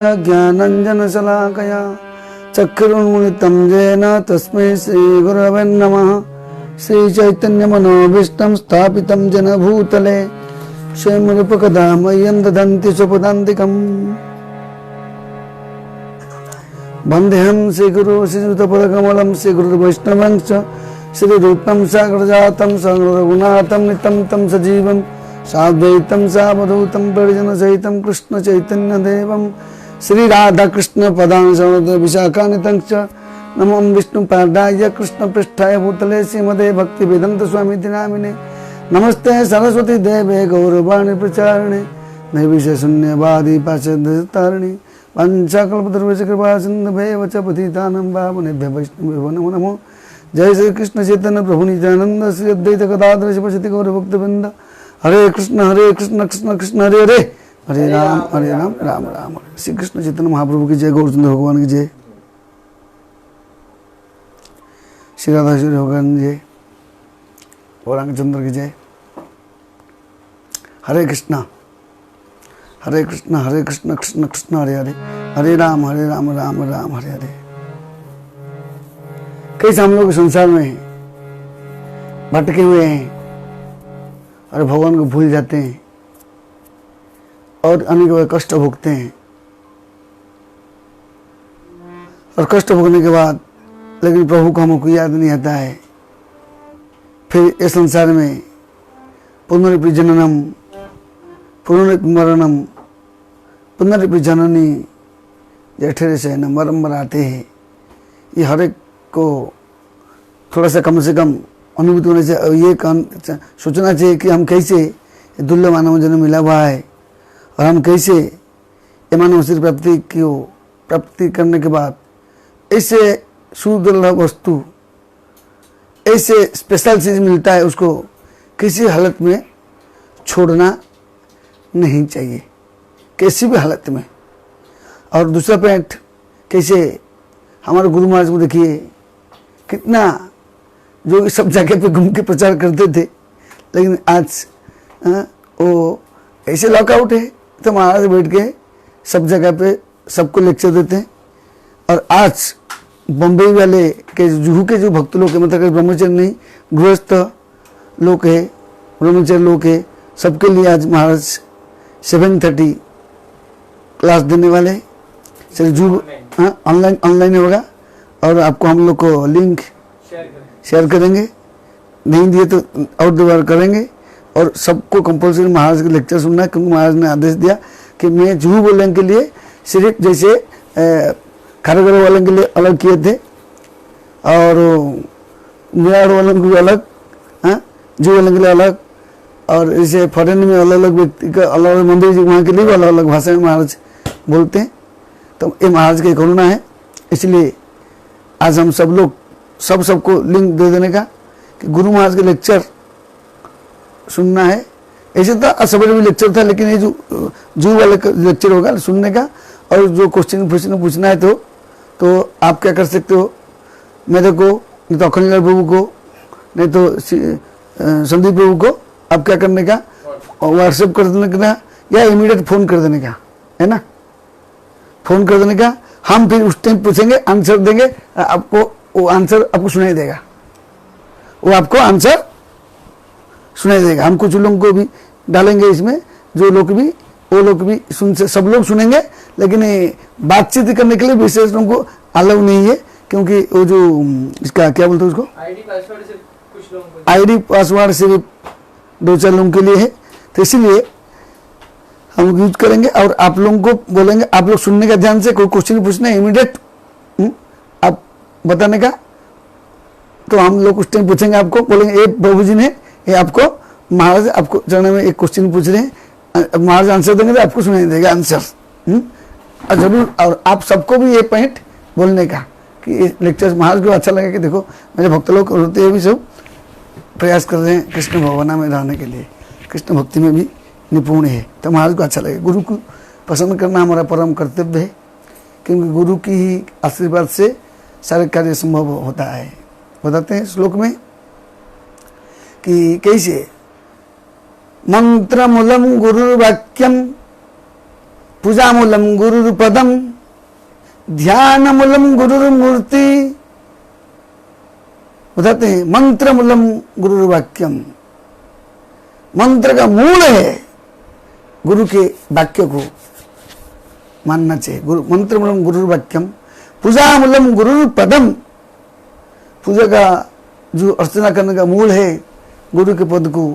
ज्ञानञ्जनशलाकया चक्षुरुन्मिलितं येन तस्मै श्रीगुरवे नमः। श्रीचैतन्यमनोभीष्टं स्थापितं येन भूतले स्वयं मह्यं ददन्ति स्वपदान्तिकम्। वन्देऽहं श्रीगुरु श्रीयुतपदकमलं श्रीगुरुवैष्णवं च श्रीरूपं साग्रजातं सगुणरघुनाथं नितं तं सजीवं साद्वैतं सावधूतं परिजनसहितं कृष्णचैतन्यदेवं श्री राधा कृष्ण पदां विशाखानितं च नमो विष्णुपादाय कृष्णपृष्ठाय भूतले श्रीमते भक्तिवेदांत स्वामी नामिने। नमस्ते सरस्वती देवे गौरवाणी प्रचारिणे निर्विशेषशून्यवादी पाशुपतारिणे वंशाकल्पतरुभ्यश्च कृपा सिन्धुभ्येव च पतितानां पावनेभ्यो वैष्णवेभ्यो नमो नमो। जय श्री कृष्ण चैतन्य प्रभु नित्यानंद श्री अद्वैत गदाधर शिवसति गौर भक्तवृंद। हरे कृष्ण कृष्ण कृष्ण हरे हरे हरे राम राम राम। श्री कृष्ण चैतन्य महाप्रभु की जय, गौरचंद्र भगवान की जय, श्री राधा श्री भगवान की जय, गौरांग चंद्र की जय। हरे कृष्ण कृष्ण कृष्ण हरे हरे हरे राम राम राम हरे हरे। कैसे हम लोग संसार में भटके हुए हैं और भगवान को भूल जाते हैं और अनेक कष्ट भोगते हैं, और कष्ट भोगने के बाद लेकिन प्रभु को हमको याद नहीं आता है। फिर इस संसार में पुनरपि जननम पुनरपि मरणम पुनरपि जननी जठरे से न मरम मराते हैं। ये हर एक को थोड़ा सा कम से कम अनुभूति होने से ये सोचना चाहिए कि हम कैसे दुर्लभ मानव जन्म मिला हुआ है और हम कैसे ये मानव शरीर प्राप्ति करने के बाद ऐसे सुदुर्लभ वस्तु, ऐसे स्पेशल चीज मिलता है, उसको किसी हालत में छोड़ना नहीं चाहिए, किसी भी हालत में। और दूसरा पॉइंट, कैसे हमारे गुरु महाराज को देखिए कितना जो सब जगह पे घूम के प्रचार करते थे, लेकिन आज वो ऐसे लॉकआउट है तो महाराज बैठ के सब जगह पे सबको लेक्चर देते हैं। और आज बम्बई वाले के जुहू के जो भक्त लोग हैं, मतलब ब्रह्मचर्य नहीं गृहस्थ लोग है, ब्रह्मचर्य लोग है, सबके लिए आज महाराज 7:30 क्लास देने वाले। चलिए जुहू ऑनलाइन होगा और आपको हम लोग को लिंक शेयर करेंगे, नहीं दिए तो और दोबारा करेंगे। और सबको कंपल्सरी महाराज के लेक्चर सुनना है, क्योंकि महाराज ने आदेश दिया कि मैं जुहू बोलने के लिए सिर्फ जैसे खारगर वालों के लिए अलग किए थे और मेवाड़ वालों के लिए अलग, जुहू वालों के लिए अलग, और जैसे फॉरेन में अलग अलग व्यक्ति का अलग अलग मंदिर जी वहाँ के लिए अलग अलग भाषा में महाराज बोलते हैं। तो ये महाराज की करुणा है, इसलिए आज हम सब लोग सबको लिंक दे देने का कि गुरु महाराज के लेक्चर सुनना है। ऐसे तो असबर भी लेक्चर था, लेकिन ये जो वाले लेक्चर होगा सुनने का, और जो क्वेश्चन पूछना है तो आप क्या कर सकते हो, मेरे को नहीं तो अखंडलाल प्रभु को, नहीं तो संदीप प्रभु को आप क्या करने का, व्हाट्सएप कर देने का या इमीडिएट फोन कर देने का, है ना, फोन कर देने का। हम फिर उस टाइम पूछेंगे, आंसर देंगे, आपको वो आंसर आपको सुनाई देगा, वो आपको आंसर सुनाई देगा। हम कुछ लोगों को भी डालेंगे इसमें, जो लोग भी वो लोग भी सब लोग सुनेंगे, लेकिन बातचीत करने के लिए विशेष लोगों को अलाउ नहीं है, क्योंकि वो जो इसका क्या बोलते हैं उसको, आईडी पासवर्ड सिर्फ 2-4 लोगों के लिए है। तो इसीलिए हम यूज करेंगे और आप लोगों को बोलेंगे, आप लोग सुनने का ध्यान से, कोई क्वेश्चन पूछना है इमीडिएट आप बताने का, तो हम लोग उस टाइम पूछेंगे, आपको बोलेंगे, एक प्रभु जी ने ये आपको महाराज आपको चरण में एक क्वेश्चन पूछ रहे हैं, महाराज आंसर देंगे तो आपको सुनाई देगा आंसर। और जरूर, और आप सबको भी ये पॉइंट बोलने का कि ये लेक्चर महाराज को अच्छा लगे कि देखो मेरे भक्त लोग होते हुए भी सब प्रयास कर रहे हैं कृष्ण भगवान में रहने के लिए, कृष्ण भक्ति में भी निपुण है, तो महाराज को अच्छा लगे। गुरु को पसंद करना हमारा परम कर्तव्य है, क्योंकि गुरु की ही आशीर्वाद से सारे कार्य संभव होता है। बताते हैं श्लोक में कि कैसे मंत्रमूलम गुरुर्वाक्यम पूजामूलम गुरुपदम, ध्यानमूलम गुरुमूर्ति, बताते हैं मंत्रमूलम गुरुवाक्यम। मंत्र का मूल है गुरु के वाक्य को मानना चाहिए। गुरु मंत्रमूलम गुरुवाक्यम, पूजामूलम गुरुपदम, पूजा का जो अर्चना करने का मूल है गुरु के पद को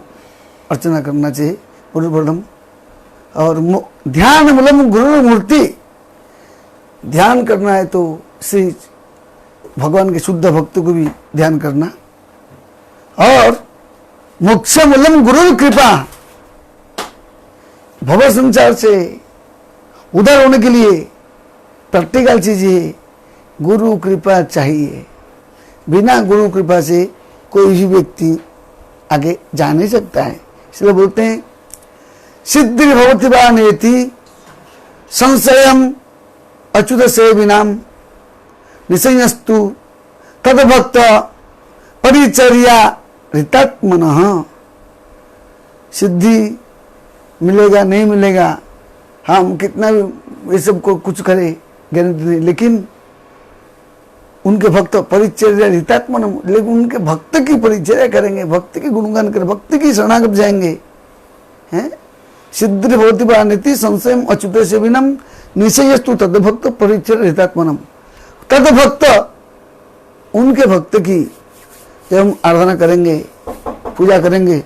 अर्चना करना चाहिए, गुरुपदम। और ध्यान मूलम गुरु मूर्ति, ध्यान करना है तो श्री भगवान के शुद्ध भक्त को भी ध्यान करना। और मोक्ष मूलम गुरु कृपा, भव संसार से उधर होने के लिए प्रैक्टिकल चीज है, गुरु कृपा चाहिए। बिना गुरु कृपा से कोई भी व्यक्ति आगे जा नहीं सकता है। इसलिए बोलते हैं सिद्धि भवति वा नेति संशयम अच्युत सेविनाम निसंयस्तु तद्भक्त परिचर्या ऋतात्मनः। सिद्धि मिलेगा नहीं मिलेगा, हम कितना भी ये सब को कुछ करे गारंटी नहीं, लेकिन उनके भक्त परिचर्या ऋतात्मनः, लेकिन उनके भक्त की परिचर्या करेंगे, भक्त की गुणगान करेंगे, भक्त की शरणागत जाएंगे। हैं सिद्धि भवति वा नेति संशयम अच्युत सेविनम निश्चयस्तु तद्भक्त परिचर्या ऋतात्मनम। तद्भक्त, उनके भक्त की जब हम आराधना करेंगे, पूजा करेंगे,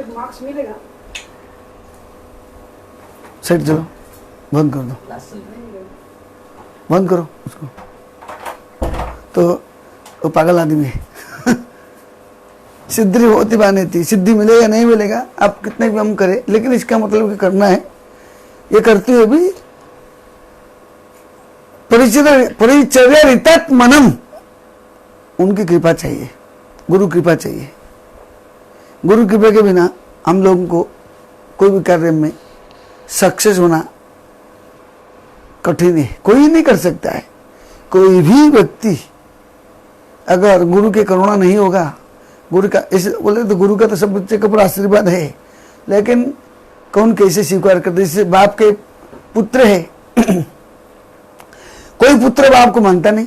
मार्क्स मिलेगा। साइड चलो, बंद कर दो, बंद करो उसको, तो वो पागल आदमी है। सिद्धि होती बानी थी, सिद्धि मिलेगा नहीं मिलेगा आप कितने भी हम करें, लेकिन इसका मतलब कि करना है, ये करते हुए भी परिचर्या ऋतात्मनम, उनकी कृपा चाहिए, गुरु कृपा चाहिए। गुरु कृपा के बिना हम लोगों को कोई भी कार्य में सक्सेस होना कठिन है, कोई नहीं कर सकता है। कोई भी व्यक्ति अगर गुरु के करुणा नहीं होगा, गुरु का इस बोले तो गुरु का तो सब बच्चे का पूरा आशीर्वाद है, लेकिन कौन कैसे स्वीकार करते। जैसे बाप के पुत्र है, कोई पुत्र बाप को मानता नहीं,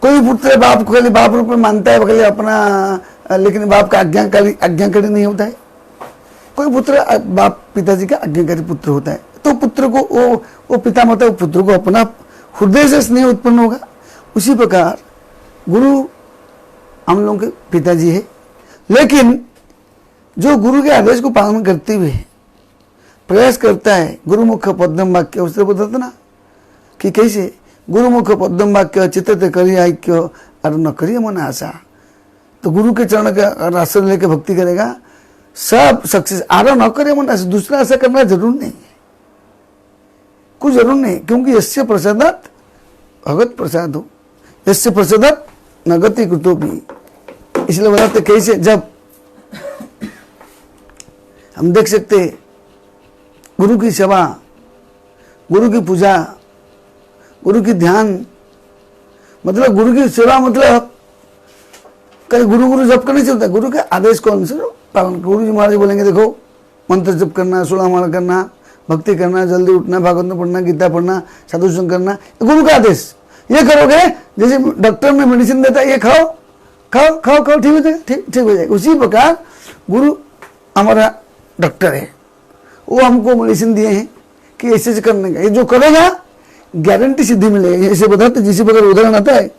कोई पुत्र बाप को खाली बाप रूप में मानता है, खाली अपना, लेकिन बाप का आज्ञाकारी नहीं होता है। कोई पुत्र बाप पिताजी का आज्ञाकारी पुत्र होता है, तो पुत्र को वो पिता माता वो पुत्र को अपना हृदय से स्नेह उत्पन्न होगा। उसी प्रकार गुरु हम लोगों के पिताजी है, लेकिन जो गुरु के आदेश को पालन करते हुए प्रयास करता है, गुरुमुख पद्म वाक्य, उससे बताते ना कि कैसे गुरुमुख पद्म वाक्य चित्त करिए ऐक्य और न करिए मन आशा। तो गुरु के चरण का आश्रय लेकर भक्ति करेगा, सब सक्सेस। आरो न करे मन आशा, दूसरा आशा करना जरूर नहीं है, कुछ जरूर नहीं, क्योंकि यस्य प्रसादात भगवत प्रसाद हो, यस्य प्रसादात नगति कृतो भी। इसलिए बताते कैसे, जब हम देख सकते गुरु की सेवा, गुरु की पूजा, गुरु की ध्यान, मतलब गुरु की सेवा, मतलब कहीं गुरु गुरु जप करने चलता है, गुरु के आदेश को अनुसार पालन। गुरु जी महाराज बोलेंगे देखो मंत्र जप करना, 16 माला करना, भक्ति करना, जल्दी उठना, भागवत पढ़ना, गीता पढ़ना, साधु संग करना, गुरु का आदेश। ये करोगे, जैसे डॉक्टर में मेडिसिन देता है, ये खाओ खाओ खाओ खाओ, ठीक हो जाएगा, ठीक हो जाएगा। उसी प्रकार गुरु हमारा डॉक्टर है, वो हमको मेडिसिन दिए हैं कि ऐसे से करने का, ये जो करेगा गारंटी सिद्धि मिलेगी। ऐसे बताते, जिसी प्रकार उदाहरण आता है,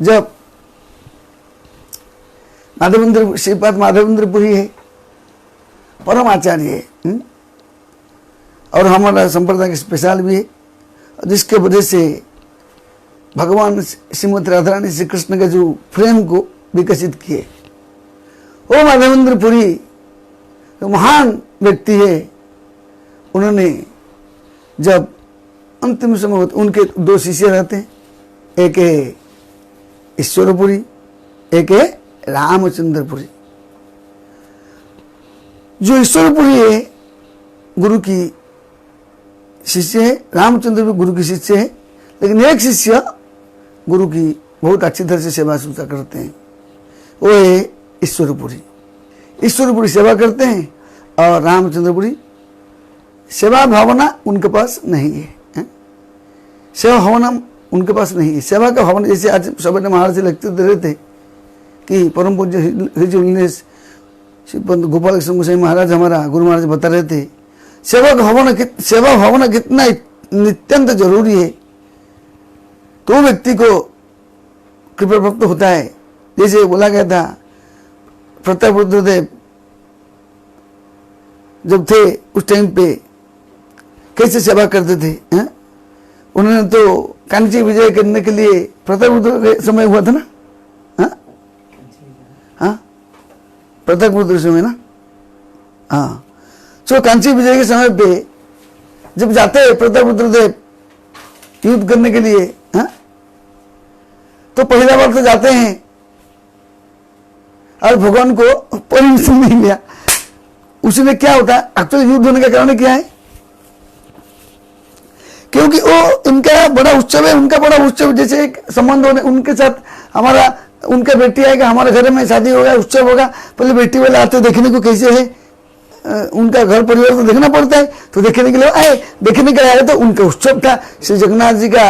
जब माधवेंद्र श्रीपाद माधवेंद्रपुरी है, परम आचार्य है, और हमारा संप्रदाय के स्पेशल भी है, जिसके वजह से भगवान श्रीमती राधा रानी श्री कृष्ण के जो प्रेम को विकसित किए, वो माधवेंद्रपुरी तो महान व्यक्ति है। उन्होंने जब अंतिम समय होता, उनके 2 शिष्य रहते हैं, एक है ईश्वरपुरी, एक है रामचंद्रपुरी। जो ईश्वरपुरी है गुरु की शिष्य है, रामचंद्र भी गुरु की शिष्य है, लेकिन एक शिष्य गुरु की बहुत अच्छी तरह से सेवा करते हैं, वो है ईश्वरपुरी। ईश्वरपुरी सेवा करते हैं और रामचंद्रपुरी, सेवा भावना उनके पास नहीं है, हैं? सेवा भावना उनके पास नहीं है। सेवा का भावना, जैसे आज सवेरे महाराज जी लिखते दे रहे थे कि परम पूज्य हिज होलीनेस श्रीपंत गोपाल कृष्ण गोसाई महाराज, हमारा गुरु महाराज बता रहे थे, सेवा भावना कितना नित्यंत जरूरी है, तो व्यक्ति को कृपा प्राप्त होता है। जैसे बोला गया था, प्रताप रुद्रदेव जब थे उस टाइम पे कैसे सेवा करते थे, हैं? उन्होंने तो कांची विजय करने के लिए प्रताप रुद्र के समय हुआ था ना, हाँ, प्रताप रुद्र समय ना, हाँ। तो कांची विजय के समय पे जब जाते हैं प्रताप रुद्रदेव युद्ध करने के लिए, हाँ, तो पहला बार तो जाते हैं और भगवान को परमिशन नहीं लिया। उसने क्या होता है, एक्चुअली युद्ध होने का कारण क्या है, क्योंकि वो इनका बड़ा उत्सव है, उनका बड़ा उत्सव, जैसे एक संबंध होने उनके साथ हमारा, उनका बेटी आएगा, हमारे घर में शादी होगा, उत्सव होगा, पहले बेटी वाले आते देखने को कैसे है, उनका घर परिवार तो देखना पड़ता है, तो देखने के लिए आए, देखने के लिए आए तो उनका उत्सव था श्री जगन्नाथ जी का,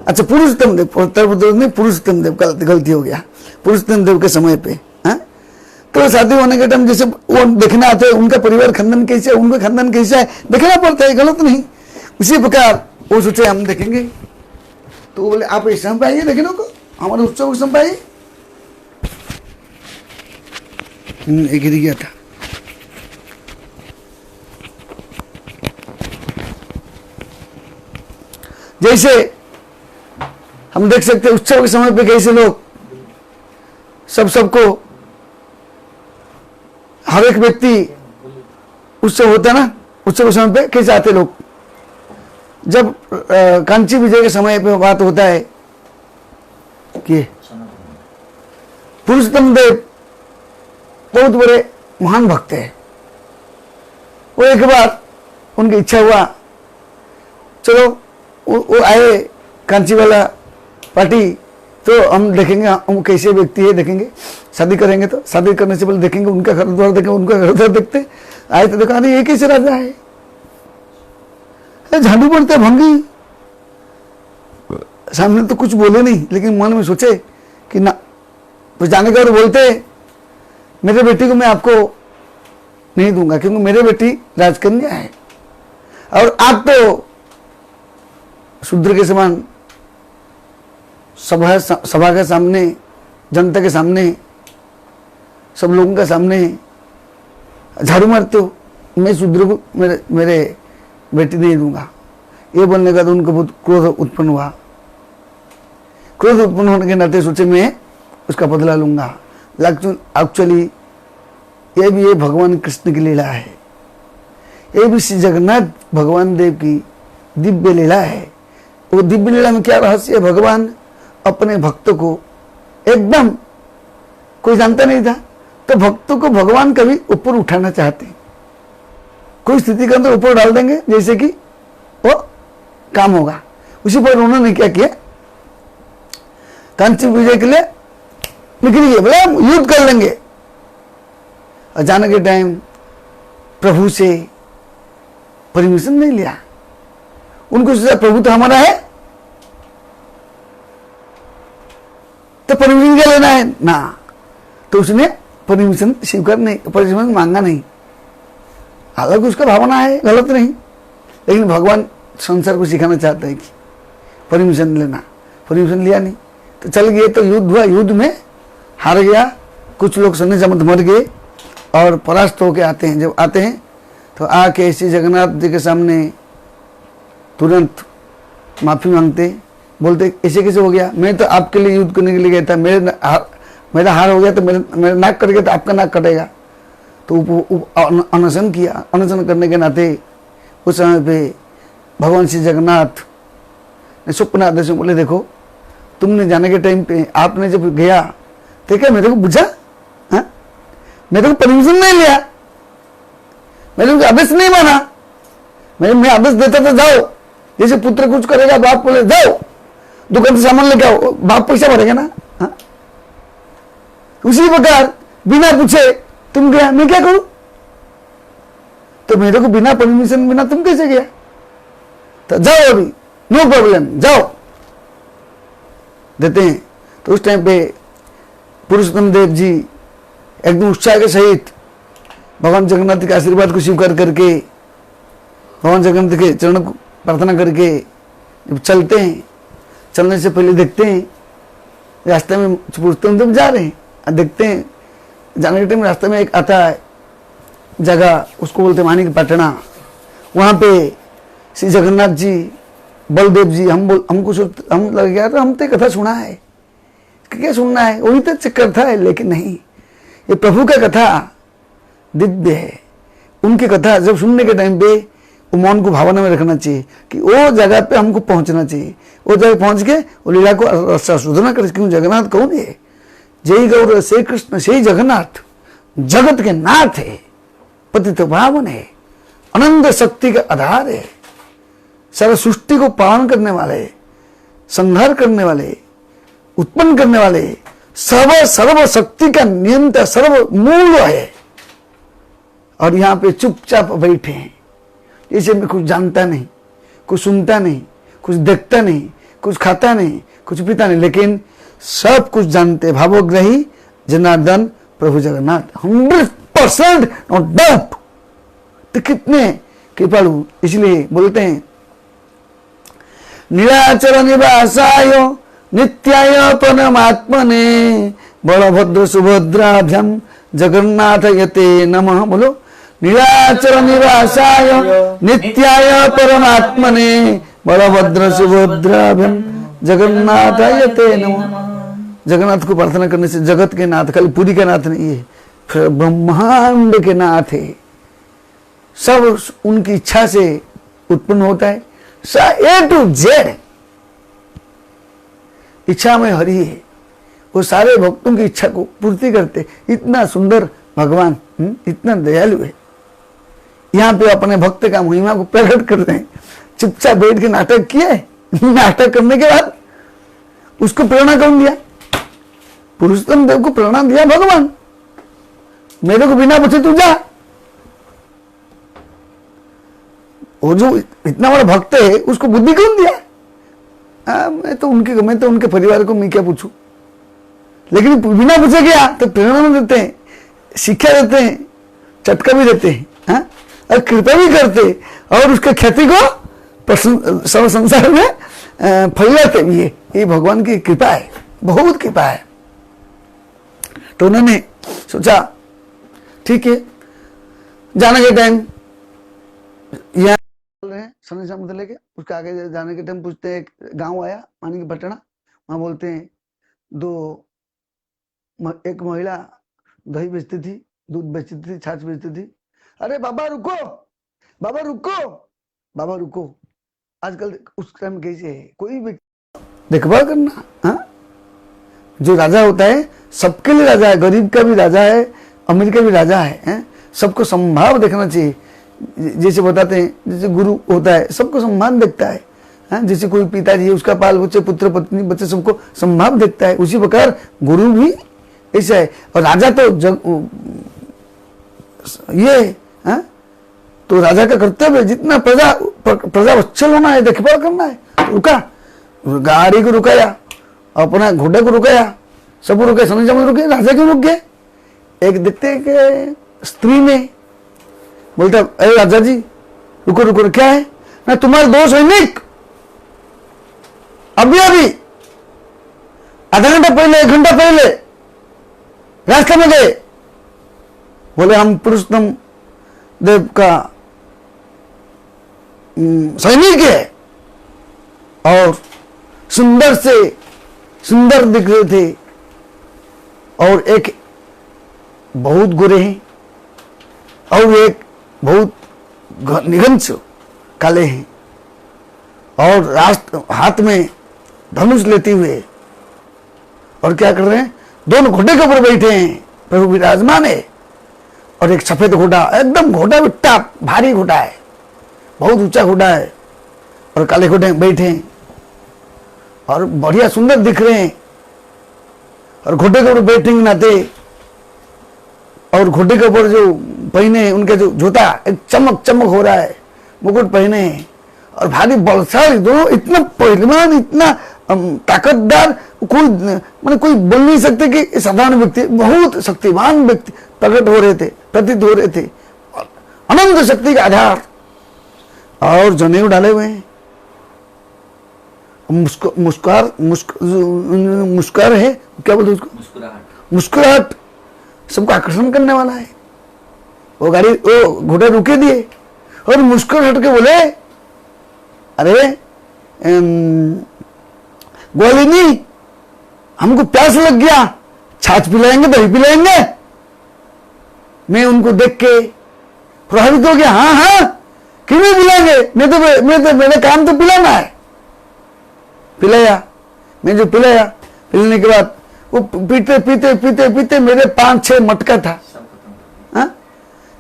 अच्छा पुरुषोत्तम देव, नहीं पुरुषोत्तम देव, गलती हो गया, पुरुषोत्तम देव के समय पे, तो शादी होने के टाइम जैसे वो देखने आते हैं, उनका परिवार खानदान कैसे है, उनका खानदान कैसा है देखना पड़ता है, गलत नहीं। उसी प्रकार वो सोचे हम देखेंगे, तो बोले आप इस समय पे आइए देखने को, हमारे उत्सव के समय पे आइए। एक गिर गया था, जैसे हम देख सकते उत्सव के समय पे कैसे लोग सबको हर एक व्यक्ति उत्सव होता है ना, उत्सव के समय पे कैसे आते लोग। जब कांची विजय के समय पे बात होता है कि पुरुषोत्तम देव बहुत बड़े महान भक्त है, वो एक बार उनकी इच्छा हुआ, चलो वो आए कांची वाला पार्टी, तो हम देखेंगे हम कैसे व्यक्ति है, देखेंगे शादी करेंगे, तो शादी करने से पहले देखेंगे उनका घर द्वार, देखेंगे उनका घर द्वार, देखते आए तो देखा अरे ये कैसे राजा है, झाड़ू पड़ते भंगी, सामने तो कुछ बोले नहीं, लेकिन मन में सोचे कि ना, तो जाने के बाद बोलते मेरे बेटी को मैं आपको नहीं दूंगा, क्योंकि मेरे बेटी राजकन्या है और आप तो शूद्र के समान सभा के सामने, जनता के सामने, सब लोगों के सामने झाड़ू मारते हो, मैं शूद्र को मेरे बेटी नहीं दूंगा। ये बोलने का तो उनको बहुत क्रोध उत्पन्न हुआ। क्रोध उत्पन्न होने के नाते सोचे मैं उसका बदला लूंगा। एक्चुअली ये भी ये भगवान कृष्ण की लीला है, ये भी श्री जगन्नाथ भगवान देव की दिव्य लीला है। वो दिव्य लीला में क्या रहस्य है, भगवान अपने भक्तों को एकदम कोई जानता नहीं था, तो भक्तों को भगवान कभी ऊपर उठाना चाहते हैं, कोई स्थिति के अंदर ऊपर डाल देंगे जैसे कि वो काम होगा। उसी पर उन्होंने क्या किया, कांची विजय के लिए निकल गए, बोले हम युद्ध कर लेंगे। और जाने के टाइम प्रभु से परमिशन नहीं लिया, उनको सोचा प्रभु तो हमारा है तो परमिशन क्या लेना है ना, तो उसने परमिशन स्वीकार नहीं, परमिशन मांगा नहीं। हालांकि उसका भावना है, गलत नहीं, लेकिन भगवान संसार को सिखाना चाहता है कि परमिशन लेना, परमिशन लिया नहीं तो चल गए। तो युद्ध हुआ, युद्ध में हार गया, कुछ लोग सन्नी समझ मर गए और परास्त होके आते हैं। जब आते हैं तो आके ऐसे जगन्नाथ जी के सामने तुरंत माफी मांगते, बोलते ऐसे कैसे हो गया, मैं तो आपके लिए युद्ध करने के लिए गया था, मेरा हार हो गया तो मेरा नाक कट गया तो आपका नाक कटेगा। तो अनशन किया, अनशन करने के नाते उस समय पे भगवान श्री जगन्नाथ ने स्वप्न आदेश में बोले देखो तुमने जाने के टाइम पे आपने जब गया तो क्या मेरे को बुझा, मेरे को परमिशन नहीं लिया, मैंने उनका आदेश नहीं माना, मैं आदेश देता तो जाओ, जैसे पुत्र कुछ करेगा बाप बोले जाओ दुकान से सामान लेके आओ, बाप पैसा भरेगा ना। उसी प्रकार बिना पूछे तुम गया, मैं क्या करूं, तो मेरे को बिना परमिशन बिना तुम कैसे गया? तो जाओ अभी, नो प्रॉब्लम, जाओ, देते हैं। तो उस टाइम पे पुरुषोत्तम देव जी एकदम उत्साह के सहित भगवान जगन्नाथ के आशीर्वाद को स्वीकार करके, भगवान जगन्नाथ के चरण को प्रार्थना करके जब चलते हैं, चलने से पहले देखते हैं रास्ते में पुरुषोत्तम देव जा रहे हैं, देखते हैं जाने के टाइम रास्ते में एक आता है जगह, उसको बोलते मानिक पटना। वहाँ पे श्री जगन्नाथ जी, बलदेव जी, हम लग गया तो हम तो कथा सुना है, क्या सुनना है, वही तो कथा है, लेकिन नहीं, ये प्रभु का कथा दिव्य है। उनकी कथा जब सुनने के टाइम पे वो मन को भावना में रखना चाहिए कि वो जगह पे हमको पहुंचना चाहिए, वो जगह पहुंच के वो लीला को शोधना कर। क्यों? जगन्नाथ कौन है? जय गौर श्री कृष्ण से जगन्नाथ जगत के नाथ है, पतित पावन है, अनंत शक्ति का आधार है, सारा सृष्टि को पालन करने वाले, संहार करने वाले, उत्पन्न करने वाले, सर्व शक्ति का नियंता, सर्व मूल है। और यहाँ पे चुपचाप बैठे हैं, जैसे मैं कुछ जानता नहीं, कुछ सुनता नहीं, कुछ देखता नहीं, कुछ खाता नहीं, कुछ पीता नहीं, लेकिन सब कुछ जानते, भावग्राही जनार्दन प्रभु जगन्नाथ 100% नो डाउट। तो कितने कृपालु, इसलिए बोलते हैं निराचर निवासाय नित्याय परमात्मने बलभद्र सुभद्राभ्याम जगन्नाथ यते नमः। बोलो, निराचर निवासाय नित्याय परमात्मने बलभद्र सुभद्राभ्याम जगन्नाथ यते नमः। जगन्नाथ को प्रार्थना करने से जगत के नाथ, खाली पुरी के नाथ नहीं है, फिर ब्रह्मांड के नाथ है। सब उनकी इच्छा से उत्पन्न होता है, A to Z इच्छा में हरि है, वो सारे भक्तों की इच्छा को पूर्ति करते। इतना सुंदर भगवान, इतना दयालु है। यहाँ पे अपने भक्त का महिमा को प्रकट करते हैं। चुपचाप बैठ के नाटक किए, नाटक करने के बाद उसको प्रेरणा कौन दिया? पुरुषोत्तम देव को प्रेरणा दिया भगवान, मेरे को बिना पूछे तू जा। वो जो इतना बड़ा भक्त है उसको बुद्धि कौन दिया? मैं तो उनके परिवार को मैं क्या पूछूं, लेकिन बिना पूछे गया तो प्रेरणा देते हैं, शिक्षा देते हैं, चटका भी देते हैं, और कृपा भी करते, और उसके ख्याति को सब संसार में फैलाते भी है। ये भगवान की कृपा है, बहुत कृपा है। तो उन्होंने सोचा ठीक है, जाने के टाइम यहाँ सनी समुद्र लेके उसके आगे जाने के टाइम पूछते हैं, एक गांव आया मानिक पटना, वहां बोलते हैं एक महिला दही बेचती थी, दूध बेचती थी, छाछ बेचती थी। अरे बाबा रुको, बाबा रुको, बाबा रुको। आजकल उस टाइम कैसे है, कोई देखभाल करना, हाँ, जो राजा होता है सबके लिए राजा है, गरीब का भी राजा है, अमीर का भी राजा है, सबको संभाव देखना चाहिए। जैसे बताते हैं, जैसे गुरु होता है सबको सम्मान देखता है, जैसे कोई पिताजी है उसका बाल बच्चे, पुत्र पत्नी बच्चे सबको संभाव देखता है, उसी प्रकार गुरु भी ऐसा है। और राजा तो ये है, तो राजा का कर्तव्य है जितना प्रजा वत्सल होना है, देखभाल करना है। तो रुका, गाड़ी को रुकाया, अपना घोड़े को रुकाया, सब रुके, समझ रुके, राजा क्यों रुक गए? एक देखते कि स्त्री ने बोलता, अरे राजा जी रुको रुको, क्या है ना, तुम्हारे 2 सैनिक अभी आधा घंटा पहले, 1 घंटा पहले रास्ते में गए। बोले हम पुरुषोत्तम देव का सैनिक है, और सुंदर से सुंदर दिख रहे थे, और एक बहुत गोरे हैं, और एक बहुत निगंच काले हैं, और हाथ में धनुष लेते हुए, और क्या कर रहे हैं, दोनों घोड़े के ऊपर बैठे हैं, प्रभु विराजमान है। और एक सफेद घोड़ा, एकदम घोड़ा बिट्टा भारी घोड़ा है, बहुत ऊंचा घोड़ा है, और काले घोड़े बैठे हैं, और बढ़िया सुंदर दिख रहे हैं। और घोड़े के ऊपर बैठेंगे नाते, और घोड़े के ऊपर जो पहने, उनका जो जूता एक चमक चमक हो रहा है, मुकुट पहने और भारी बलशाली दोनों, इतना पहलवान, इतना ताकतदार, कोई मैंने कोई बोल नहीं सकते कि साधारण व्यक्ति, बहुत शक्तिमान व्यक्ति प्रकट हो रहे थे, प्रतीत हो रहे थे, अनंत शक्ति का आधार, और जनेऊ डाले हुए हैं, मुस्कुरार है, क्या बोलते उसको, मुस्कुराहट सबको आकर्षण करने वाला है। वो गाड़ी, वो घोड़े रुके दिए और मुस्कुराहट के बोले, अरे ग्वालिनी, हमको प्यास लग गया, छाछ पिलाएंगे, दही पिलाएंगे। मैं उनको देख के प्रभावित हो गया, हाँ हाँ क्यों नहीं पिलाएंगे, मेरा काम तो पिलाना है। पिलाया, मैं जो पिलाया, पिलाने के बाद वो पीते पीते पीते पीते मेरे 5-6 मटका था,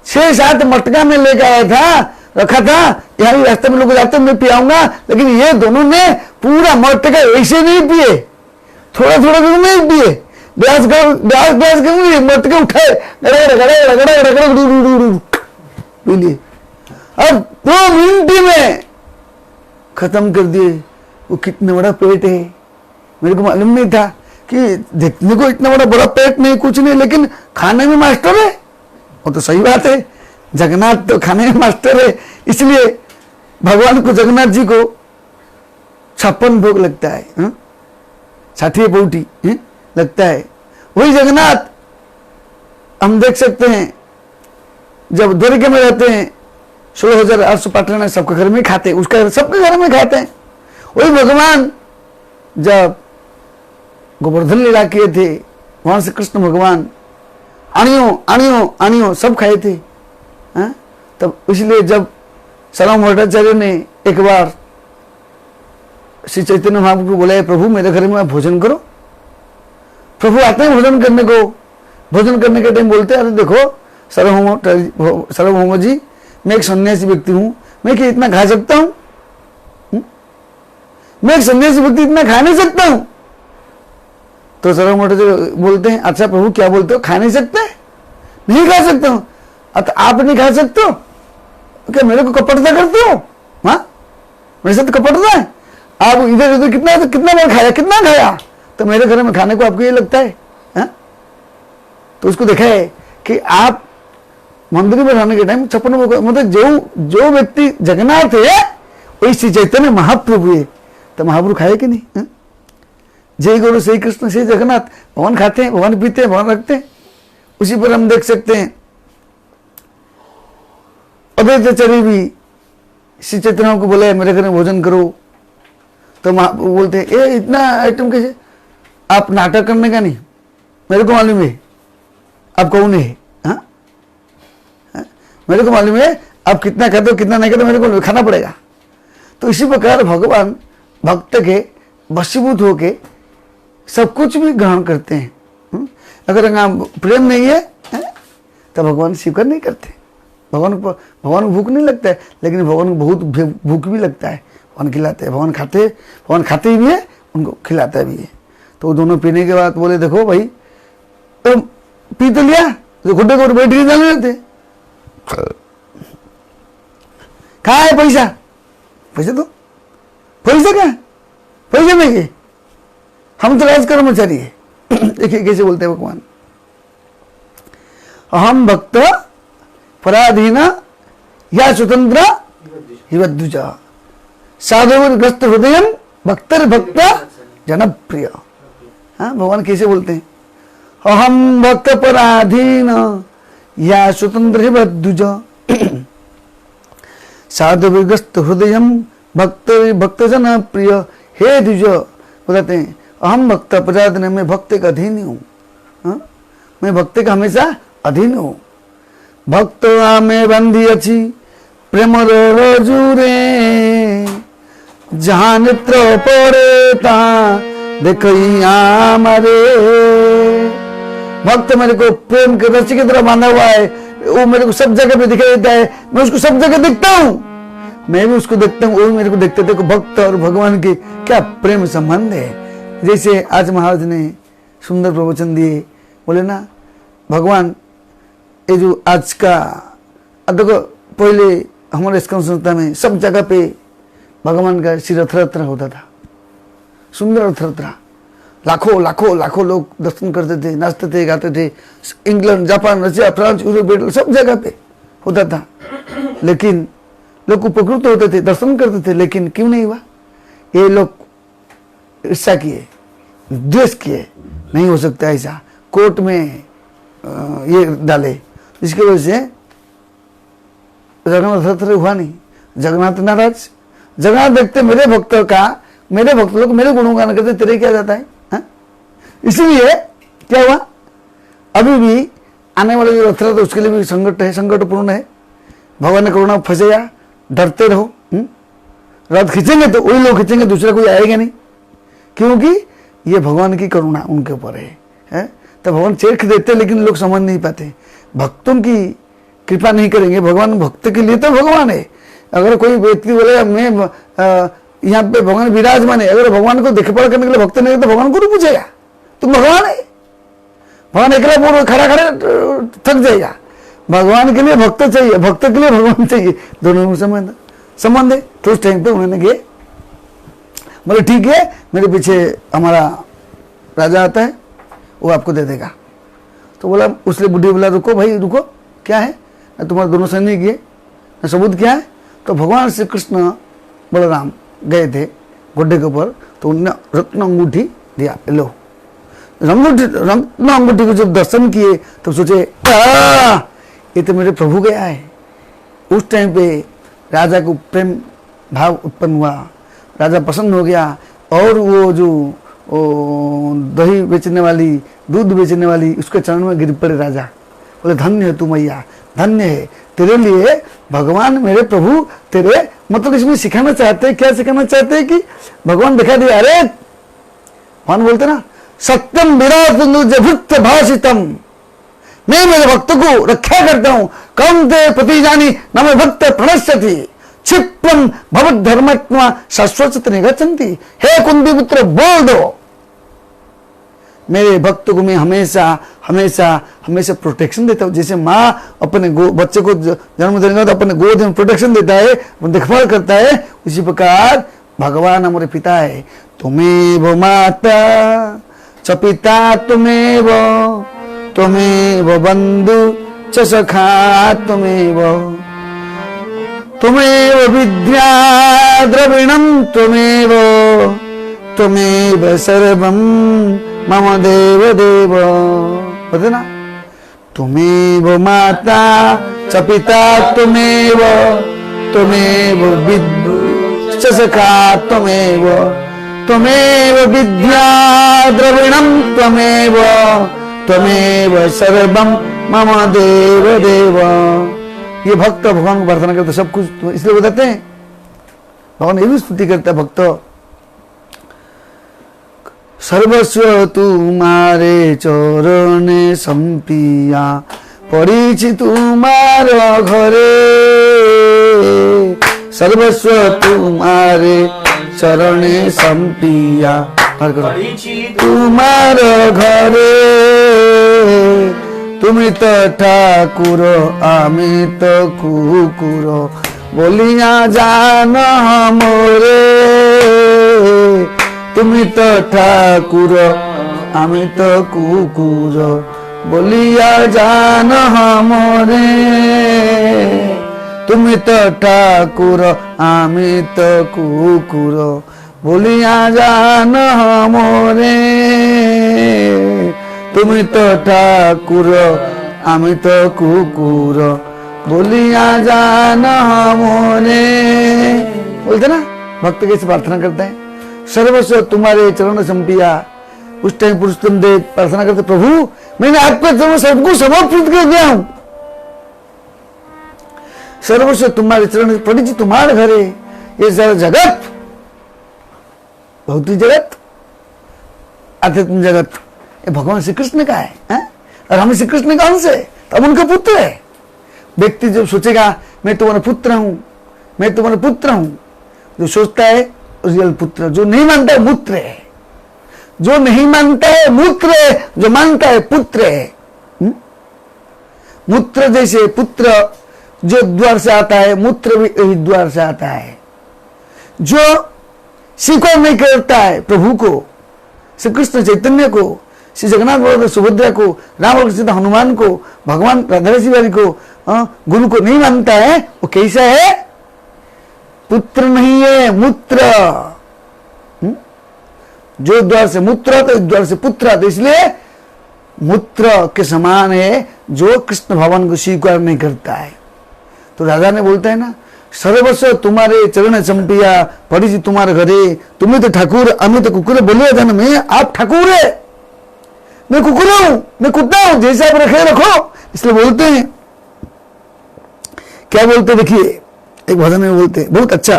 6-7 मटका में लेकर आया था, रखा था, यहाँ भी रास्ते में लोग जाते मैं पियाऊंगा, लेकिन ये दोनों ने पूरा मटका ऐसे नहीं पिए, थोड़ा थोड़ा करके नहीं पिए, ग्लास कर मटके उठाए, पी लिए, अब 2 मिनट में खत्म कर दिए। वो कितना बड़ा पेट है मेरे को मालूम नहीं था, कि देखने को इतना बड़ा पेट नहीं, कुछ नहीं, लेकिन खाने में मास्टर है। वो तो सही बात है, जगन्नाथ तो खाने में मास्टर है, इसलिए भगवान को, जगन्नाथ जी को 56 भोग लगता है, 60 बोटी लगता है। वही जगन्नाथ हम देख सकते हैं, जब द्वारिका में रहते हैं 16,800 पाटन सबके घर में खाते हैं, उसका सबके घर में खाते हैं। वही भगवान जब गोवर्धन लीला किए थे, वहां से कृष्ण भगवान आनियो आनियो आनियो सब खाए थे, तब इसलिए जब सर्वभौम भट्टाचार्य ने एक बार श्री चैतन्य महाप्रभु को बोला, प्रभु मेरे घर में आप भोजन करो। प्रभु आते हैं भोजन करने को, भोजन करने के टाइम बोलते हैं, अरे देखो सार्वभौम जी, मैं एक सन्यासी व्यक्ति हूं, मैं क्या इतना खा सकता हूं? मैं एक सन्यासी व्यक्ति इतना खा नहीं सकता हूं। तो सार्वभौम भट्टाचार्य बोलते हैं, अच्छा प्रभु क्या बोलते हो, खा नहीं सकते? नहीं खा सकता हूं। अच्छा आप नहीं खा सकते हो क्या, मेरे को कपटता करते हो? हाँ, मेरे साथ कपटता है? आप इधर उधर कितना बार खाया, तो मेरे घर में खाने को आपको ये लगता है? तो उसको देखा है कि आप मंदिर में रहने के टाइम 56 भोग, मतलब जो व्यक्ति जगन्नाथ है वही श्री चैतन्य महाप्रभु है, तो महाप्रभु खाए कि नहीं? जय गुरु श्री कृष्ण श्री जगन्नाथ, भगवान खाते हैं, भगवान पीते हैं, भगवान रखते हैं। उसी पर हम देख सकते हैं अद्वैताचार्य भी श्री चैतन्य को बोले मेरे घर में भोजन करो, तो महाप्रभु बोलते हैं ये इतना आइटम कैसे, आप नाटक करने का नहीं, मेरे को मालूम है आप कौन है, मेरे को मालूम है आप कितना खाते हो कितना नहीं खाते, मेरे को खाना पड़ेगा। तो इसी प्रकार भगवान भक्त के वशीभूत होके सब कुछ भी ग्रहण करते हैं। अगर प्रेम नहीं है तो भगवान स्वीकार नहीं करते। भगवान को भूख नहीं लगता है, लेकिन भगवान को बहुत भूख भी लगता है, भगवान खिलाते हैं, भगवान खाते भी है, उनको खिलाता भी है। तो दोनों पीने के बाद बोले देखो भाई, तो पी तो लिया, तो गुड्डे को बैठ के डाल देते, कहाँ है पैसा, पैसा दो, पैसा क्या, पैसा नहीं है, हम तो राज कर्मचारी है। देखिए कैसे बोलते हैं भगवान, अहम भक्त पराधीन या स्वतंत्र हिवद्विज साधुग्रस्त हृदय भक्तर भक्त जनप्रिय। हाँ, भगवान कैसे बोलते हैं, अहम भक्त पराधीन या स्वतंत्र हिवद्विज साधुग्रस्त हृदय भक्त जनप्रिय। हे द्विज बताते हैं, अहम भक्त पराधीन, मैं भक्त का अधीन हूँ, मैं भक्त का हमेशा अधीन हूँ। भक्त आमे बंधी अच्छी प्रेम रोजूरे, जहाँ नेत्र पड़े तहाँ देखिया मारे। भक्त मेरे को प्रेम के रस्सी की तरह बांधा हुआ है, वो मेरे को सब जगह पे दिखाई देता है, मैं उसको सब जगह देखता हूँ, मैं भी उसको देखता हूँ, वो भी मेरे को देखते। देखो भक्त और भगवान के क्या प्रेम संबंध है। जैसे आज महाराज ने सुंदर प्रवचन दिए, बोले ना भगवान ये जो आज का देखो, पहले हमारे इस्कॉन संस्था में सब जगह पे भगवान का श्री रथ यात्रा होता था, सुंदर रथ यात्रा, लाखों लाखों लाखों लोग दर्शन करते थे, नाचते थे, गाते थे। England, Japan, Russia, France, Europe, सब जगह पे होता था। लेकिन लोग उपकृत होते थे, दर्शन करते थे, लेकिन क्यों नहीं हुआ? ये लोग ईर्ष्या किए, द्वेष किए, नहीं हो सकता ऐसा, कोर्ट में ये डाले, इसकी वजह से जगन्नाथ रथ हुआ नहीं। जगन्नाथ नाराज, जगन्नाथ देखते मेरे भक्त लोग मेरे गुणगान करते, तेरे क्या जाता है, हाँ? इसलिए क्या हुआ, अभी भी आने वाले जो रथ उसके लिए भी संकट है, संकटपूर्ण है। भगवान ने करुणा फंसेगा, डरते रहो। रथ खींचेंगे तो वही लोग खींचेंगे, दूसरा कोई आएगा नहीं, क्योंकि ये भगवान की करुणा उनके ऊपर है? तो भगवान चेख देते, लेकिन लोग समझ नहीं पाते। भक्तों की कृपा नहीं करेंगे, भगवान भक्त के लिए तो भगवान है। अगर कोई व्यक्ति बोले मैं यहाँ पे भगवान विराजमान है, अगर भगवान को देखभाल करने के लिए भक्त नहीं है तो भगवान को नहीं पूछेगा, तुम भगवान है? भगवान अकेला पूरा खड़ा खड़े थक जाएगा। भगवान के लिए भक्त चाहिए, भक्त के लिए भगवान चाहिए, दोनों में संबंध है। तो उस टाइम पे उन्होंने कहे, बोले ठीक है, मेरे पीछे हमारा राजा आता है, वो आपको दे देगा। तो बोला, उसने बुढ़ी बोला, रुको भाई रुको, क्या है? तुम्हारे दोनों सैनिक ये सबूत क्या है? तो भगवान श्री कृष्ण बलराम गए थे घोड़े के ऊपर, तो उन्होंने रत्न अंगूठी दिया, लो। रत्न अंगूठी को जब दर्शन किए तो सोचे ये तो मेरे प्रभु गया है। उस टाइम पे राजा को प्रेम भाव उत्पन्न हुआ, राजा प्रसन्न हो गया, और वो जो दही बेचने वाली, दूध बेचने वाली, उसके चरण में गिर पड़े राजा। बोले, धन्य है तू मैया, धन्य है, तेरे लिए भगवान मेरे प्रभु तेरे, मतलब इसमें सिखाना चाहते हैं, क्या सिखाना चाहते हैं कि भगवान दिखा दिया, अरे भगवान बोलते ना, सत्यम विराट भाषितम, मैं मेरे भक्त को रक्षा करता हूं। कम ते पति जानी न मैं भक्त प्रणश्यति, क्षिप्रम भवत धर्मात्मा शाश्वत निगच्छन्ति। हे कुंती पुत्र, बोल दो, मेरे भक्त को मैं हमेशा हमेशा हमेशा प्रोटेक्शन देता हूं। जैसे माँ अपने बच्चे को जन्म देने तो अपने गोद में प्रोटेक्शन देता है, देखभाल करता है, उसी प्रकार भगवान हमारे पिता है। तुमेव माता च पिता तुमेव, तुमेव बंधु च सखा तुमेव, तुमेव विद्या द्रविणम तुमेव, तुमेव सर्वम मम देव देव। बोलते ना, तुमेव माता च पिता तुमेव, तुमेव विद्या च सखा तुमेव, तुमेव विद्या द्रविणम त्वमेव, त्वमेव सर्वम मम देव देव। ये भक्त भगवान को प्रार्थना करते सब कुछ, इसलिए बताते हैं भगवान ये भी स्तुति करता है भक्त, सर्वस्व तुम्हारे चरणे संपिया पड़ीछि तुमार घरे, सर्वस्व तुम्हारे चरणे संपिया तुमार घरे, तुमी तो ठाकुर आमी तो कुकुर, बोलिया जान मोरे, तुमी तो ठाकुर आमी तो कुकुर, बोलिया जान मोरे, तुमी तो ठाकुर आमी तो कुकुर, बोलिया जान मोरे, तुमी तो ठाकुर आमी तो कुकुर, बोलिया जान मोरे। बोलते ना भक्त कैसे प्रार्थना करते हैं, सर्वस्व तुम्हारे चरण संपिया। उस टाइम पुरुषोत्तम देव प्रार्थना करते, प्रभु मैंने आपके चरण सबको समर्पित कर दिया हूं, सर्वस्व तुम्हारे चरण पड़ी थी तुम्हारे घरे। ये सारा जगत, भौतिक जगत, आध्यात्मिक जगत, ये भगवान श्री कृष्ण का है, और हम श्री कृष्ण का अंश है, तो हम उनका पुत्र है। व्यक्ति जब सोचेगा मैं तुम्हारा पुत्र हूं, मैं तुम्हारा पुत्र हूं, जो सोचता है रियल पुत्र, जो नहीं मानता है मूत्र है, जो नहीं मानता है मूत्र है, जो मानता है पुत्र है। मूत्र जैसे पुत्र जो द्वार से आता है, मूत्र भी यही द्वार से आता है। जो स्वीकार नहीं करता है प्रभु को, श्री कृष्ण चैतन्य को, श्री जगन्नाथ बलदेव सुभद्रा को, राम और सीता हनुमान को, भगवान राधारसी को, गुरु को नहीं मानता है, वो कैसा है? पुत्र नहीं है, मूत्र। जो द्वार से मूत्र आता है, द्वार से पुत्र आता है, इसलिए मूत्र के समान है जो कृष्ण भगवान को स्वीकार नहीं करता है। तो राजा ने बोलता है ना, सर्वस्व तुम्हारे चरण चंपिया पड़ी तुम्हारे घरे, तुम्हें तो ठाकुर, हमें तो कुकुर बोलिए जन्म में, आप ठाकुर है, मैं कुकुर हूं, मैं कुत्ता हूं, जैसे आप रखे रखो। इसलिए बोलते हैं, क्या बोलते देखिए, एक भजन में बोलते हैं बहुत अच्छा।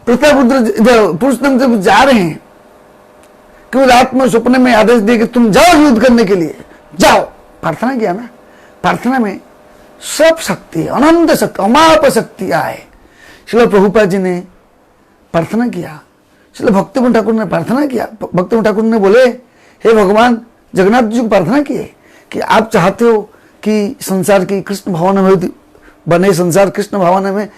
प्रतापुत्र पुरुषोत्तम जब जा रहे हैं कि रात में सपने में आदेश दिए कि तुम जाओ युद्ध करने के लिए, जाओ। प्रार्थना किया ना, प्रार्थना में सब शक्ति, अनंत शक्ति, अमाप शक्तियां है। श्रील प्रभुपाद जी ने प्रार्थना किया, श्रील भक्तिविनोद ठाकुर ने प्रार्थना किया। भक्तिविनोद ठाकुर ने बोले, हे भगवान, जगन्नाथ जी को प्रार्थना किए कि आप चाहते हो कि संसार की कृष्ण भावना में बने, संसार कृष्ण भावना में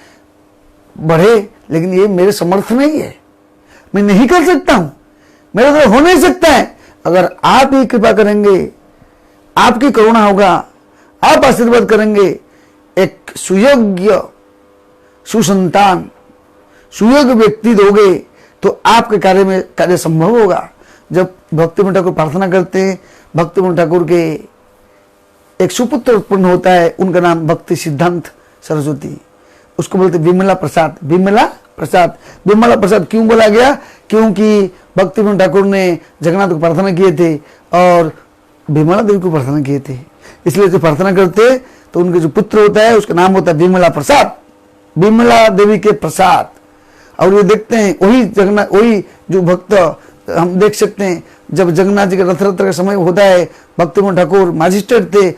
बढ़े, लेकिन ये मेरे समर्थ नहीं है, मैं नहीं कर सकता हूं, मेरे द्वारा हो नहीं सकता है। अगर आप ही कृपा करेंगे, आपकी करुणा होगा, आप आशीर्वाद करेंगे, एक सुयोग्य सुसंतान सुयोग्य व्यक्ति दोगे, तो आपके कार्य संभव होगा। जब भक्तिविनोद ठाकुर प्रार्थना करते हैं, भक्तिविनोद ठाकुर के एक सुपुत्र उत्पन्न होता है, उनका नाम भक्ति सिद्धांत सरस्वती, उसको बोलते विमला प्रसाद। विमला प्रसाद, विमला प्रसाद क्यों बोला गया? क्योंकि भक्तिविनोद ठाकुर ने जगन्नाथ को प्रार्थना किए थे और विमला देवी को प्रार्थना किए थे, इसलिए जो प्रार्थना करते तो उनके जो पुत्र होता है उसका नाम होता है विमला प्रसाद, विमला देवी के प्रसाद। और ये देखते हैं वही जगन्नाथ, वही जो भक्त हम देख सकते हैं, जब जगन्नाथ जी के रथ यात्रा का समय होता है, भक्तिविनोद ठाकुर मजिस्ट्रेट थे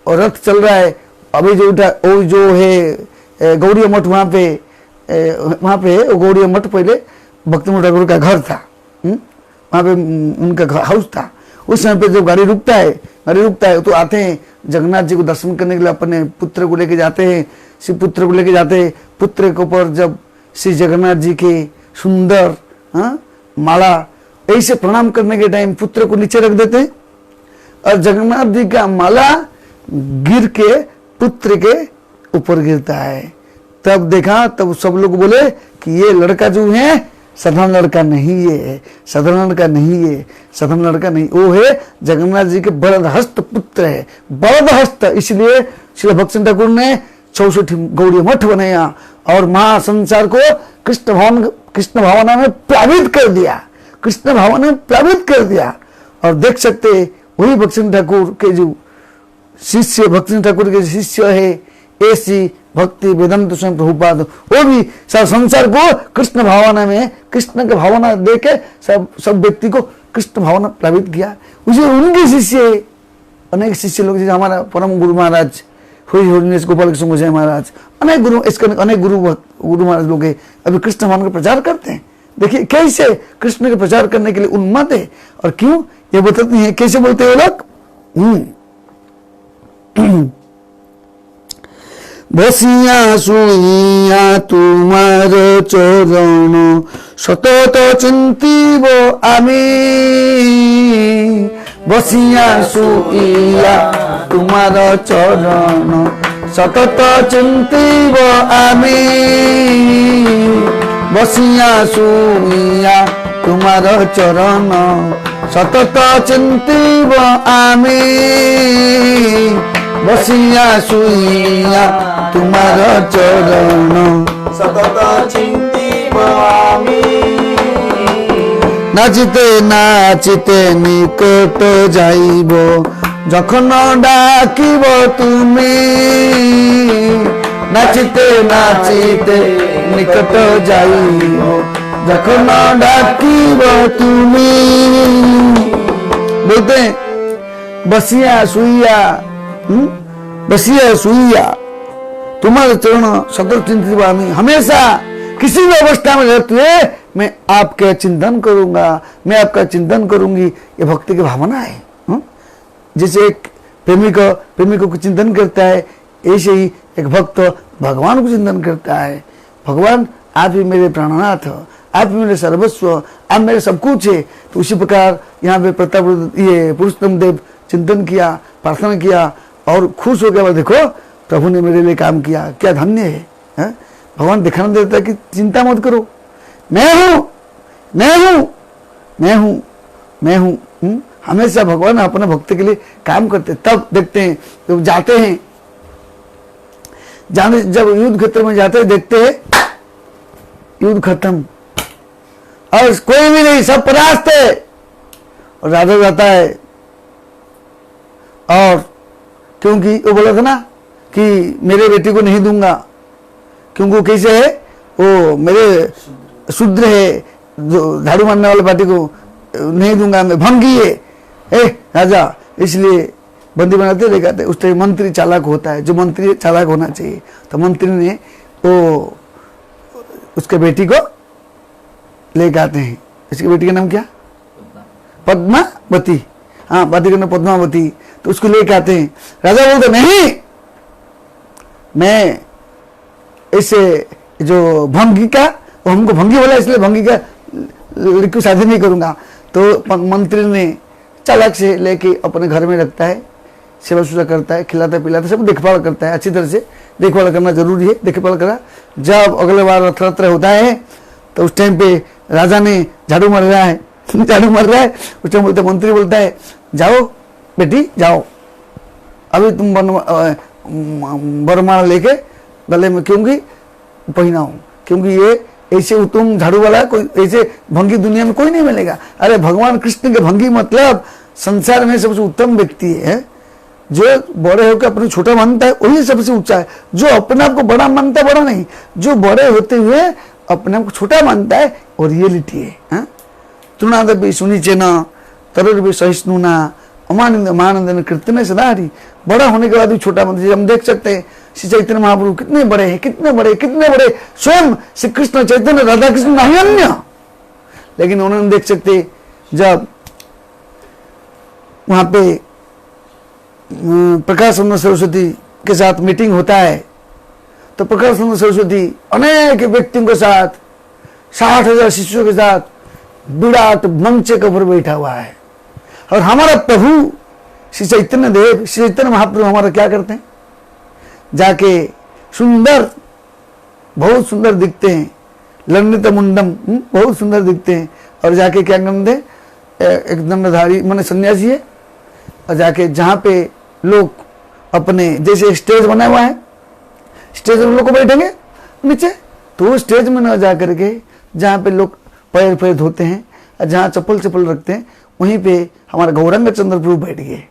और रथ चल रहा है, अभी जो उठा वो जो है गौड़िया मठ, वहाँ पे गौड़िया मठ पहले भक्तिविनोद ठाकुर का घर था, वहाँ पे उनका हाउस था। उस समय पे जब गाड़ी रुकता है तो आते हैं जगन्नाथ जी को दर्शन करने के लिए, अपने पुत्र को लेके जाते हैं, श्री पुत्र को लेके जाते हैं। पुत्र के ऊपर जब श्री जगन्नाथ जी के सुंदर माला ऐसे प्रणाम करने के टाइम पुत्र को नीचे रख देते हैं और जगन्नाथ जी का माला गिर के पुत्र के ऊपर गिरता है। तब देखा, तब सब लोग बोले कि ये लड़का जो है साधारण लड़का नहीं है, साधारण लड़का नहीं है, साधारण लड़का नहीं, वो है जगन्नाथ जी के बरदहस्त पुत्र है, बरदहस्त। इसलिए श्री भक्तिविनोद ठाकुर ने 64 गौड़िया मठ बनाया और महासंसार को कृष्ण भावना में प्लावित कर दिया, कृष्ण भावना में प्लावित कर दिया। और देख सकते वही भक्तिविनोद ठाकुर के जो शिष्य, भक्तिविनोद ठाकुर के शिष्य है ऐसी भक्ति वेदांत स्वयं प्रभुपाद, वो भी सब संसार को कृष्ण भावना में, कृष्ण की भावना देके सब व्यक्ति को कृष्ण भावना प्लावित किया। उसे उनके शिष्य, अनेक शिष्य लोग, जैसे हमारा परम गुरु महाराज गोपाल कृष्ण गोसाई महाराज, अनेक गुरु, इसके अनेक गुरु महाराज लोग अभी कृष्ण भावना का प्रचार करते हैं। देखिए कैसे कृष्ण के प्रचार करने के लिए उन्मत्त है, और क्यों ये बताते हैं, कैसे बोलते हैं वो लोग। बसिया सुइया तुमार चरण सतत चिंतीब आमी, बसिया सुइया तुमार चरण सतत चिंतीब आमी, बसिया सुइया तुमार चरण सतत चिंतीब आमी, बसिया सुइया तुमार चरण सतत चिंतीब आमी, नाचिते नाचिते निकट जाइब जखन डाकिब तुमी, नाचिते नाचिते निकट जाइब जखन डाकिब तुमी। बोलते बसिया सुइया, बसिया सुइया तुम्हारे चरण सतत चिंतित आमी, हमेशा किसी भी अवस्था में रहते हुए मैं आपका चिंतन करूंगा, मैं आपका चिंतन करूंगी। ये भक्ति की भावना है। जैसे एक प्रेमिकों को चिंतन करता है, ऐसे ही एक भक्त भगवान को चिंतन करता है। भगवान आप ही मेरे प्राणनाथ, आप ही मेरे सर्वस्व, आप मेरे सब कुछ है। तो उसी प्रकार यहाँ पे प्रताप ये पुरुषोत्तम देव चिंतन किया, प्रार्थना किया और खुश हो गया। देखो प्रभु ने मेरे लिए काम किया, क्या धन्य है। भगवान दिखाना देता है कि चिंता मत करो, मैं हूं मैं हूं मैं हूं मैं हूं। हमेशा भगवान अपने भक्त के लिए काम करते। तब देखते हैं जब जाते हैं, जब युद्ध क्षेत्र में जाते हैं, देखते हैं युद्ध खत्म और कोई भी नहीं, सब परास्त है। और राजा जाता है, और क्योंकि वो बोला था ना कि मेरे बेटी को नहीं दूंगा, क्योंकि वो कैसे है, वो मेरे शूद्र है, जो झाड़ू मारने वाले पार्टी को नहीं दूंगा, मैं भंगी है राजा, इसलिए बंदी बनाते लेके आते। उस टाइम मंत्री चालाक होता है, जो मंत्री चालाक होना चाहिए। तो मंत्री ने वो उसके बेटी को लेके आते हैं। इसकी बेटी का नाम क्या, पद्मावती। हाँ, बेटी का नाम पद्मावती। तो उसको लेके आते हैं। राजा बोलते नहीं, मैं ऐसे जो भंगी का, वो हमको भंगी बोला इसलिए भंगी का लड़की को शादी नहीं करूंगा। तो मंत्री ने चालाक से लेके अपने घर में रखता है, सेवा सुजा करता है, खिलाता पिलाता, सब देखभाल करता है। अच्छी तरह से देखभाल करना जरूरी है। देखभाल करा, जब अगले बार रथ होता है तो उस टाइम पे राजा ने झाड़ू मार रहा है, झाड़ू मार रहा है, उस टाइम बोलते मंत्री बोलता है जाओ बेटी जाओ, अभी तुम बरमाला लेके गले में क्योंकि पहनाओ, क्योंकि ये ऐसे उत्तम झाड़ू वाला कोई ऐसे भंगी दुनिया में कोई नहीं मिलेगा। अरे भगवान कृष्ण के भंगी मतलब संसार में सबसे उत्तम व्यक्ति है। जो बड़े होकर अपने छोटा मानता है वही सबसे ऊंचा है। जो अपने आप को बड़ा मानता है, बड़ा नहीं, जो बड़े होते हुए अपने आप को छोटा मानता है वो रियलिटी है। तृणादपि सुनिचेन तरुर्भि सहिष्णुना अमानंदन कीर्तन सदाहरि। बड़ा होने के बाद भी छोटा मानते। हम देख सकते हैं श्री चैतन्य महाप्रभु कितने बड़े हैं, कितने बड़े कितने बड़े, स्वयं श्री कृष्ण चैतन्य राधा कृष्ण नहीं अन्य। लेकिन उन्होंने देख सकते जब वहां पे प्रकाशानंद सरस्वती के साथ मीटिंग होता है, तो प्रकाशानंद सरस्वती अनेक व्यक्तियों के साथ 60,000 शिष्यों के साथ विराट मंच के ऊपर बैठा हुआ है। और हमारा प्रभु श्री चैतन्य देव, श्री चैतन्य महाप्रभु हमारा क्या करते हैं, जाके सुंदर, बहुत सुंदर दिखते हैं, लंडित मुंडम, बहुत सुंदर दिखते हैं। और जाके क्या करते, एक दंडधारी माने सन्यासी है, और जाके जहाँ पे लोग अपने जैसे स्टेज बना हुआ है, स्टेज में लोग बैठेंगे नीचे, तो स्टेज में न जा करके जहाँ पे लोग पैर पैर धोते हैं और जहाँ चप्पल चप्पल रखते हैं, वहीं पे हमारा गौरांग चंद्र प्रभु बैठ गए।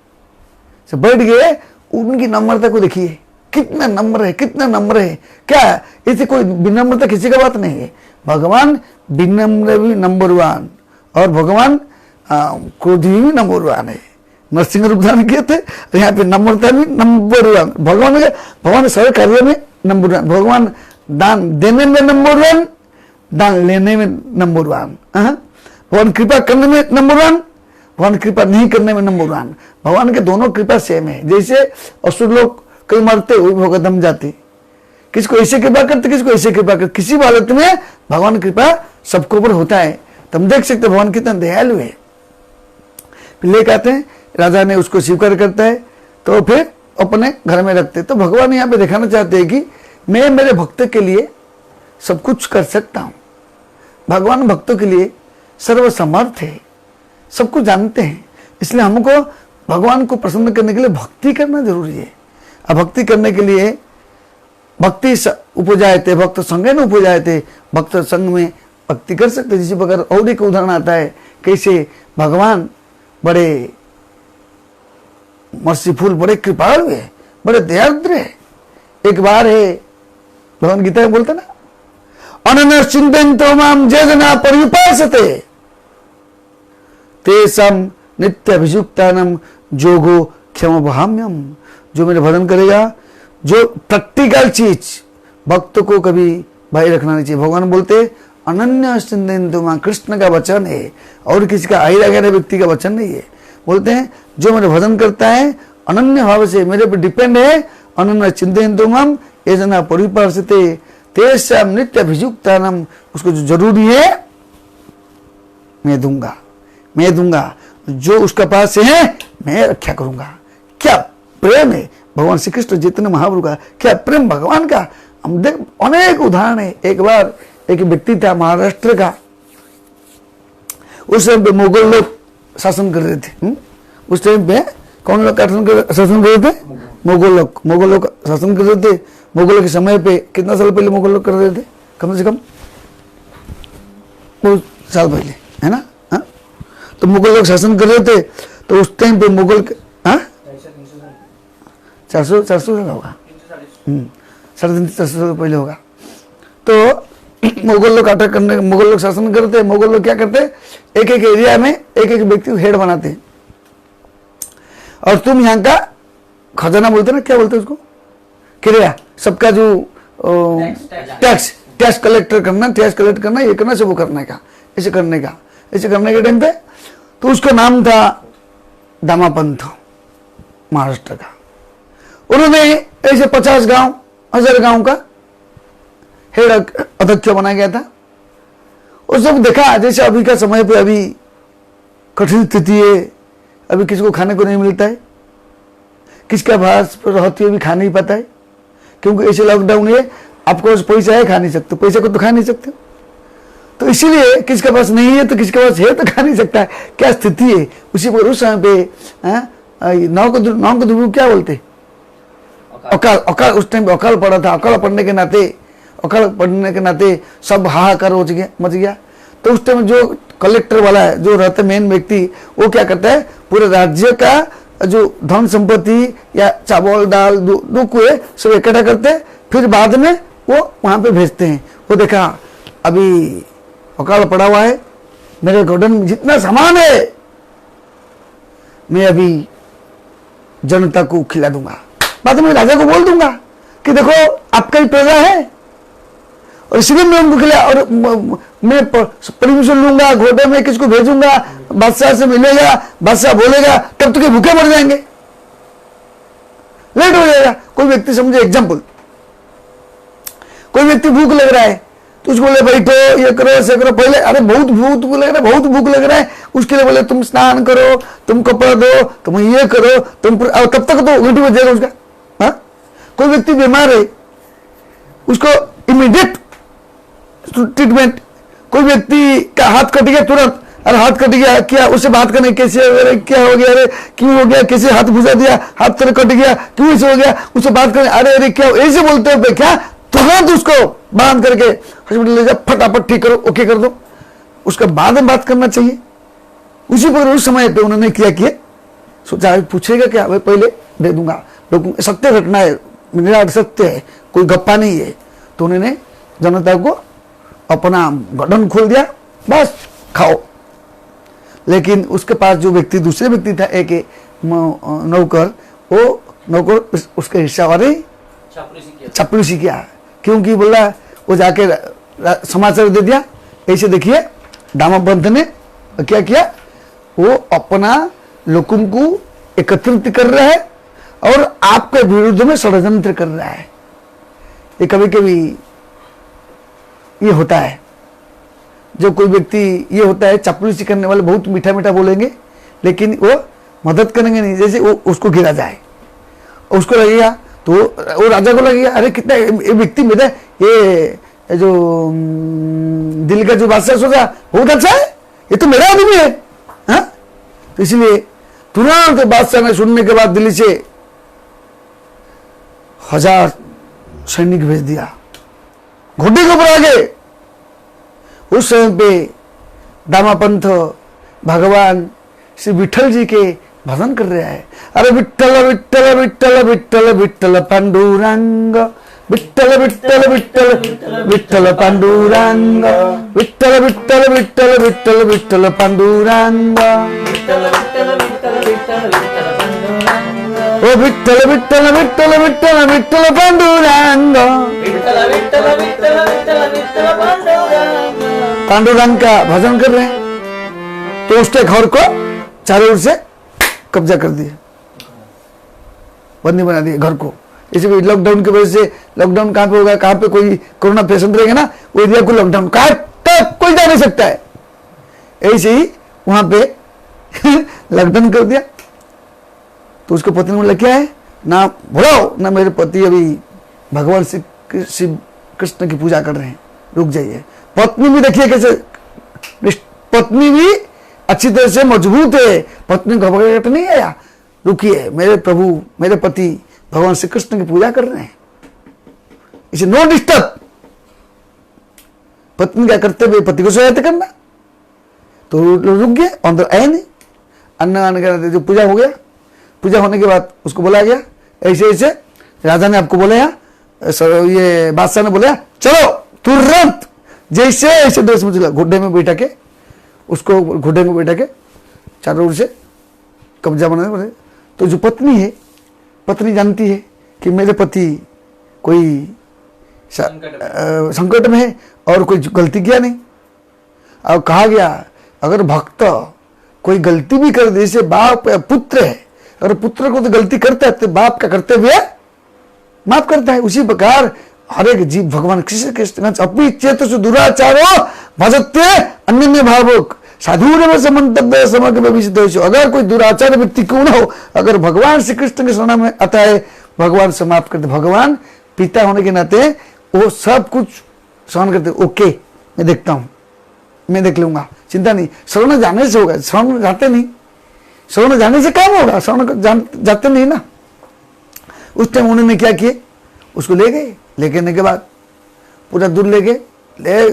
बैठ गए, उनकी नम्रता को देखिए, कितना नम्र है, कितना नम्र है। क्या ऐसे कोई विनम्रता किसी का बात नहीं है। भगवान विनम्र भी नंबर 1 और भगवान क्रोधी भी नंबर 1 है। नरसिंह रूप धारण किए थे, यहाँ पे नम्रता भी नंबर 1। भगवान सारे कार्य में नंबर 1। भगवान दान देने में नंबर 1, दान लेने में नंबर 1। भगवान कृपा करने में नंबर 1, भगवान कृपा नहीं करने में नंबर 1। भगवान के दोनों कृपा सेम है। जैसे असुर लोग कई मरते हुए भगवत दम जाते, किसको ऐसे कृपा करते, किसको ऐसे कृपा करते। किसी हालत में भगवान कृपा सबको ऊपर होता है। तुम देख सकते भगवान कितना दयालु है। फिर लेकर आते हैं, राजा ने उसको स्वीकार करता है, तो फिर अपने घर में रखते। तो भगवान यहाँ पे दिखाना चाहते हैं कि मैं मेरे भक्त के लिए सब कुछ कर सकता हूं। भगवान भक्तों के लिए सर्वसमर्थ है, सब कुछ जानते हैं। इसलिए हमको भगवान को प्रसन्न करने के लिए भक्ति करना जरूरी है। अब भक्ति करने के लिए भक्ति उपजायते भक्त संगे न उपजायते, भक्त संग में भक्ति कर सकते। जिस प्रकार और एक उदाहरण आता है कैसे भगवान बड़े मर्सीफुल, बड़े कृपालु है, बड़े दयाद्र है। एक बार है भगवान गीता में बोलते ना, अनन्य चिंतयन्तो माम ये जना पर्युपासते तेषां नित्य अभियुक्तानां योगो क्षमभाम्यम। जो मेरे भजन करेगा, जो प्रैक्टिकल चीज भक्त को कभी भाई रखना नहीं चाहिए। भगवान बोलते अनन्य चिंतयन्तो माम, कृष्ण का वचन है और किसी का आहिरा गहरा व्यक्ति का वचन नहीं है। बोलते हैं जो मेरे भजन करता है अनन्य भाव से मेरे पे डिपेंड है, अनन्य चिंतयन्तु माम ये जना परिपार्षते तेषां नित्य अभियुक्तानाम, उसको जो जरूरी है मैं दूंगा, मैं दूंगा, जो उसका पास है मैं रक्षा करूंगा। क्या प्रेम है भगवान श्री कृष्ण जितने महाप्रभु का, क्या प्रेम भगवान का। हम देख अनेक उदाहरण है। एक बार एक व्यक्ति था महाराष्ट्र का, उस टाइम पे मुगल लोग शासन कर रहे थे। उस टाइम पे कौन लोग शासन कर रहे थे? मुगल लोग शासन कर रहे थे। मुगलों के समय पे कितना साल पहले मुगल लोग कर रहे थे? कम से कम बहुत साल पहले, है ना? हाँ, तो मुगल लोग शासन कर रहे थे। तो उस टाइम पे मुगल 400 साल होगा, 350 साल पहले होगा। तो मुगल लोग अटैक करने, मुगल लोग शासन करते। मुगल लोग क्या करते, एक एक एरिया में एक एक व्यक्ति को हेड बनाते, और तुम यहाँ का खजाना बोलते ना, क्या बोलते उसको, किराया, सबका जो टैक्स कलेक्टर करना, टैक्स कलेक्ट करना, ये करना, सब वो करने का, ऐसे करने के टाइम पे तो उसका नाम था दामापंथ, महाराष्ट्र का। उन्होंने ऐसे 50 गांव 1000 गांव का हेड अध्यक्ष बनाया गया था। उस सब देखा जैसे अभी का समय पे अभी कठिन स्थिति है, अभी किसी को खाने को नहीं मिलता है, किसका भास पर रहती है भी खा नहीं पाता है, क्योंकि ऐसे लॉकडाउन है, आपको पैसा है खा नहीं सकते, पैसे को तो खा नहीं सकते। तो इसीलिए किसके पास नहीं है तो किसके पास है तो खा नहीं सकता है। क्या स्थिति है, उसी पर उस समय पे नाव को दुर्भिक्ष क्या बोलते, अकाल। उस टाइम पे अकाल पड़ा था। अकाल पड़ने के नाते सब हाहाकार मच गया। तो उस टाइम जो कलेक्टर वाला है, जो रहता है मेन व्यक्ति, वो क्या करता है, पूरे राज्य का जो धन संपत्ति या चावल दाल जो कुए सब इकट्ठा करते हैं, फिर बाद में वो वहां पे भेजते हैं। वो देखा अभी अकाल पड़ा हुआ है, मेरे गार्डन में जितना सामान है मैं अभी जनता को खिला दूंगा, बाद में राजा को बोल दूंगा कि देखो आपका ही प्रजा है, और इसलिए मैं उनको खिला, और मैं परमिशन लूंगा, घोड़े में किसको भेजूंगा, बादशाह से मिलेगा, बादशाह बोलेगा, तब तो भूखे मर जाएंगे, लेट हो जाएगा। कोई व्यक्ति समझे, एग्जाम्पल, कोई व्यक्ति भूख लग रहा है तो उसको बोले बैठो, ये करो, ऐसे करो। पहले अरे बहुत भूख लग रहा है, उसके लिए बोले तुम स्नान करो, तुम कपड़ा दो, तुम ये करो, तब तक तो उल्टी बच जाएगा उसका। हाँ, कोई व्यक्ति बीमार है, उसको इमीडिएट ट्रीटमेंट। कोई व्यक्ति का हाथ कट गया तुरंत, अरे हाथ कट गया, क्या उससे बात करने, कैसे, अरे क्या हो गया, अरे क्यों हो गया, कैसे हाथ घुसा दिया, हाथ तेरे कट गया, क्यों ऐसे हो गया, उससे बात करने, अरे क्या ऐसे बोलते हो, क्या तुरंत उसको बांध करके हॉस्पिटल ले जाओ, फटाफट ठीक करो, ओके कर दो, उसका बाद में बात करना चाहिए। उसी पर उस समय पे उन्होंने क्या किया, सोचा पूछेगा क्या, भाई पहले दे दूंगा, सत्य घटना है, निराट सत्य है, कोई गप्पा नहीं है। तो उन्होंने जनता को अपना गार्डन खोल दिया, बस खाओ। लेकिन उसके पास जो व्यक्ति, दूसरे व्यक्ति था, एक नौकर, वो नौकर उसके हिस्सा वाले चापलूसी किया, क्योंकि बोला वो जाके समाचार दे दिया, ऐसे देखिए दामापंथ ने क्या किया, वो अपना लोगों को एकत्रित कर रहा है और आपके विरुद्ध में षड्यंत्र कर रहा है। ये कभी कभी ये होता है, जो कोई व्यक्ति ये होता है, चापलूसी करने वाले बहुत मीठा मीठा बोलेंगे, लेकिन वो मदद करेंगे नहीं, जैसे वो उसको गिरा जाए, उसको लगेगा तो वो राजा को लगेगा, अरे कितना ये व्यक्ति मेरा, ये जो दिल का जो बादशाह सोचा बहुत अच्छा है, ये तो मेरा आदमी है। हाँ, तो इसलिए तुरंत बादशाह ने सुनने के बाद दिल्ली से 1000 सैनिक भेज दिया, घोड़े के ऊपर आ गए। उस समय पे दामापंथ भगवान श्री विठल जी के भजन कर रहा है, अरे विठल विठल विठल विठल विठल पांडुरंग, विठल विठल विठल विठल पांडुरंग, विठल विठल विठल विठल विठल पांडुरंग, ओ विठल विठल विठल विठल विठल पांडुरंग, पांडुरंग का भजन कर रहे हैं। तो उसके घर को चारों ओर से कब्जा कर दिया। बंदी बना दिया घर को। जैसे कोई लॉकडाउन की वजह से, लॉकडाउन कहाँ पे होगा, कहाँ पे कोई कोरोना पेशेंट रहेगा ना, वो एरिया को लॉकडाउन, कहाँ तक कोई जा नहीं सकता है, ऐसे ही वहां पे लॉकडाउन कर दिया। तो उसको पत्नी ने बोला क्या है, ना बोलो ना मेरे पति अभी भगवान शिव कृष्ण की पूजा कर रहे हैं, रुक जाइए। पत्नी भी देखिए कैसे, पत्नी भी अच्छी तरह से मजबूत है, पत्नी घबराहट नहीं आया, रुकिए मेरे प्रभु मेरे पति भगवान श्री कृष्ण की पूजा कर रहे हैं, इसे नो डिस्टर्ब। पत्नी क्या करते हुए पति को सहायता करना, तो रुक गए, अंदर आए नहीं। अन्न जो पूजा हो गया, पूजा होने के बाद उसको बोला गया ऐसे ऐसे, राजा ने आपको बोला, ये बादशाह ने बोला चलो तुरंत जैसे ऐसे ड्रेस में चला, घुड्डे में बैठा के उसको, घुड्डे में बैठा के चारों ओर से कब्जा बनाने बोले। तो जो पत्नी है, पत्नी जानती है कि मेरे पति कोई संकट में है और कोई गलती किया नहीं। और कहा गया अगर भक्त कोई गलती भी कर दे, जैसे बाप पुत्र है, अगर पुत्र को तो गलती करता है तो बाप का करते हुए माफ करता है, उसी प्रकार हर एक जीव भगवान कृष्ण अपनी चेत से दुराचारो भजते अन्य भावुक साधु समन्तव्य समग्र विशुद्ध। अगर कोई दुराचार व्यक्ति क्यों ना हो, अगर भगवान श्री कृष्ण के शरण में आता है, भगवान से माफ करते, भगवान पिता होने के नाते वो सब कुछ सहन करते। ओके मैं देखता हूं, मैं देख लूंगा, चिंता नहीं। शरण जाने से होगा, शरण जाते नहीं, शरण जाने से काम होगा, शरण जाते नहीं ना। उस टाइम उन्होंने क्या किए, उसको ले गए, लेके आने के बाद पूरा दूर ले गए,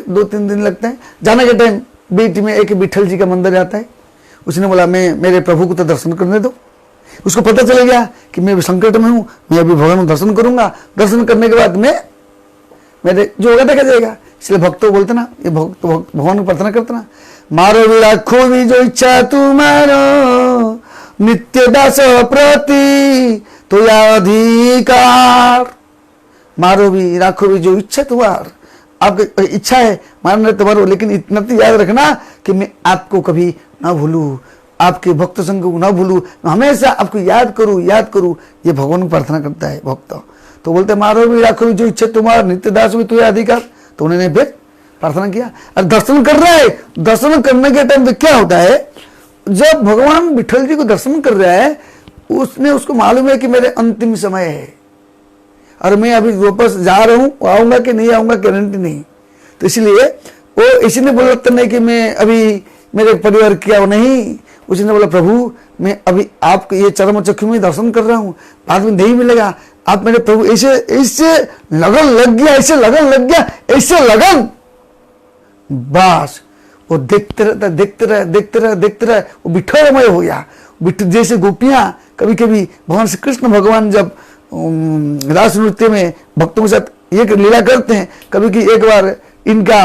2-3 दिन लगते हैं। जाने के टाइम बीच में एक विठल जी का मंदिर आता है, उसने बोला मैं मेरे प्रभु को तो दर्शन करने दो। उसको पता चल गया कि मैं संकट में हूं, मैं अभी भगवान को दर्शन करूंगा, दर्शन करने के बाद मैं मेरे जो होगा देखा जाएगा। इसलिए भक्तों बोलते ना, ये भक्त भगवान को प्रार्थना करते ना, मारो विलाखो भी जो इच्छा तुम्हारो नित्य दास प्रति तो या अधिकार। मारो भी राखो भी जो इच्छा तुम्हार, आपकी इच्छा है मारने तो मारो, लेकिन इतना तो याद रखना कि मैं आपको कभी ना भूलूं, आपके भक्त संग को ना भूलूं, हमेशा आपको याद करूं। ये भगवान को प्रार्थना करता है भक्त। तो बोलते मारो भी राखो भी जो इच्छा तुम्हारा नित्य दास भी तो अधिकार। तो उन्होंने फिर प्रार्थना किया और दर्शन कर रहा है। दर्शन करने के टाइम पे क्या होता है, जब भगवान विठल जी को दर्शन कर रहा है, उसने उसको मालूम है कि मेरे अंतिम समय है और मैं अभी वापस जा रहा हूं, आऊंगा कि नहीं आऊंगा गारंटी नहीं। तो इसलिए वो इसी ने बोला तो नहीं कि मैं अभी मेरे परिवार किया हो, नहीं। उसने बोला प्रभु मैं अभी आपको ये चरम चक्षु में दर्शन कर रहा हूं, बाद में नहीं मिलेगा, आप मेरे प्रभु। ऐसे ऐसे लगन लग गया, ऐसे लगन लग गया, ऐसे लगन, बस वो देखते रहे, वो विठलमय हो गया। जैसे गोपियां कभी कभी भगवान श्री कृष्ण भगवान जब रास नृत्य में भक्तों के साथ ये लीला करते हैं, कभी कि एक बार इनका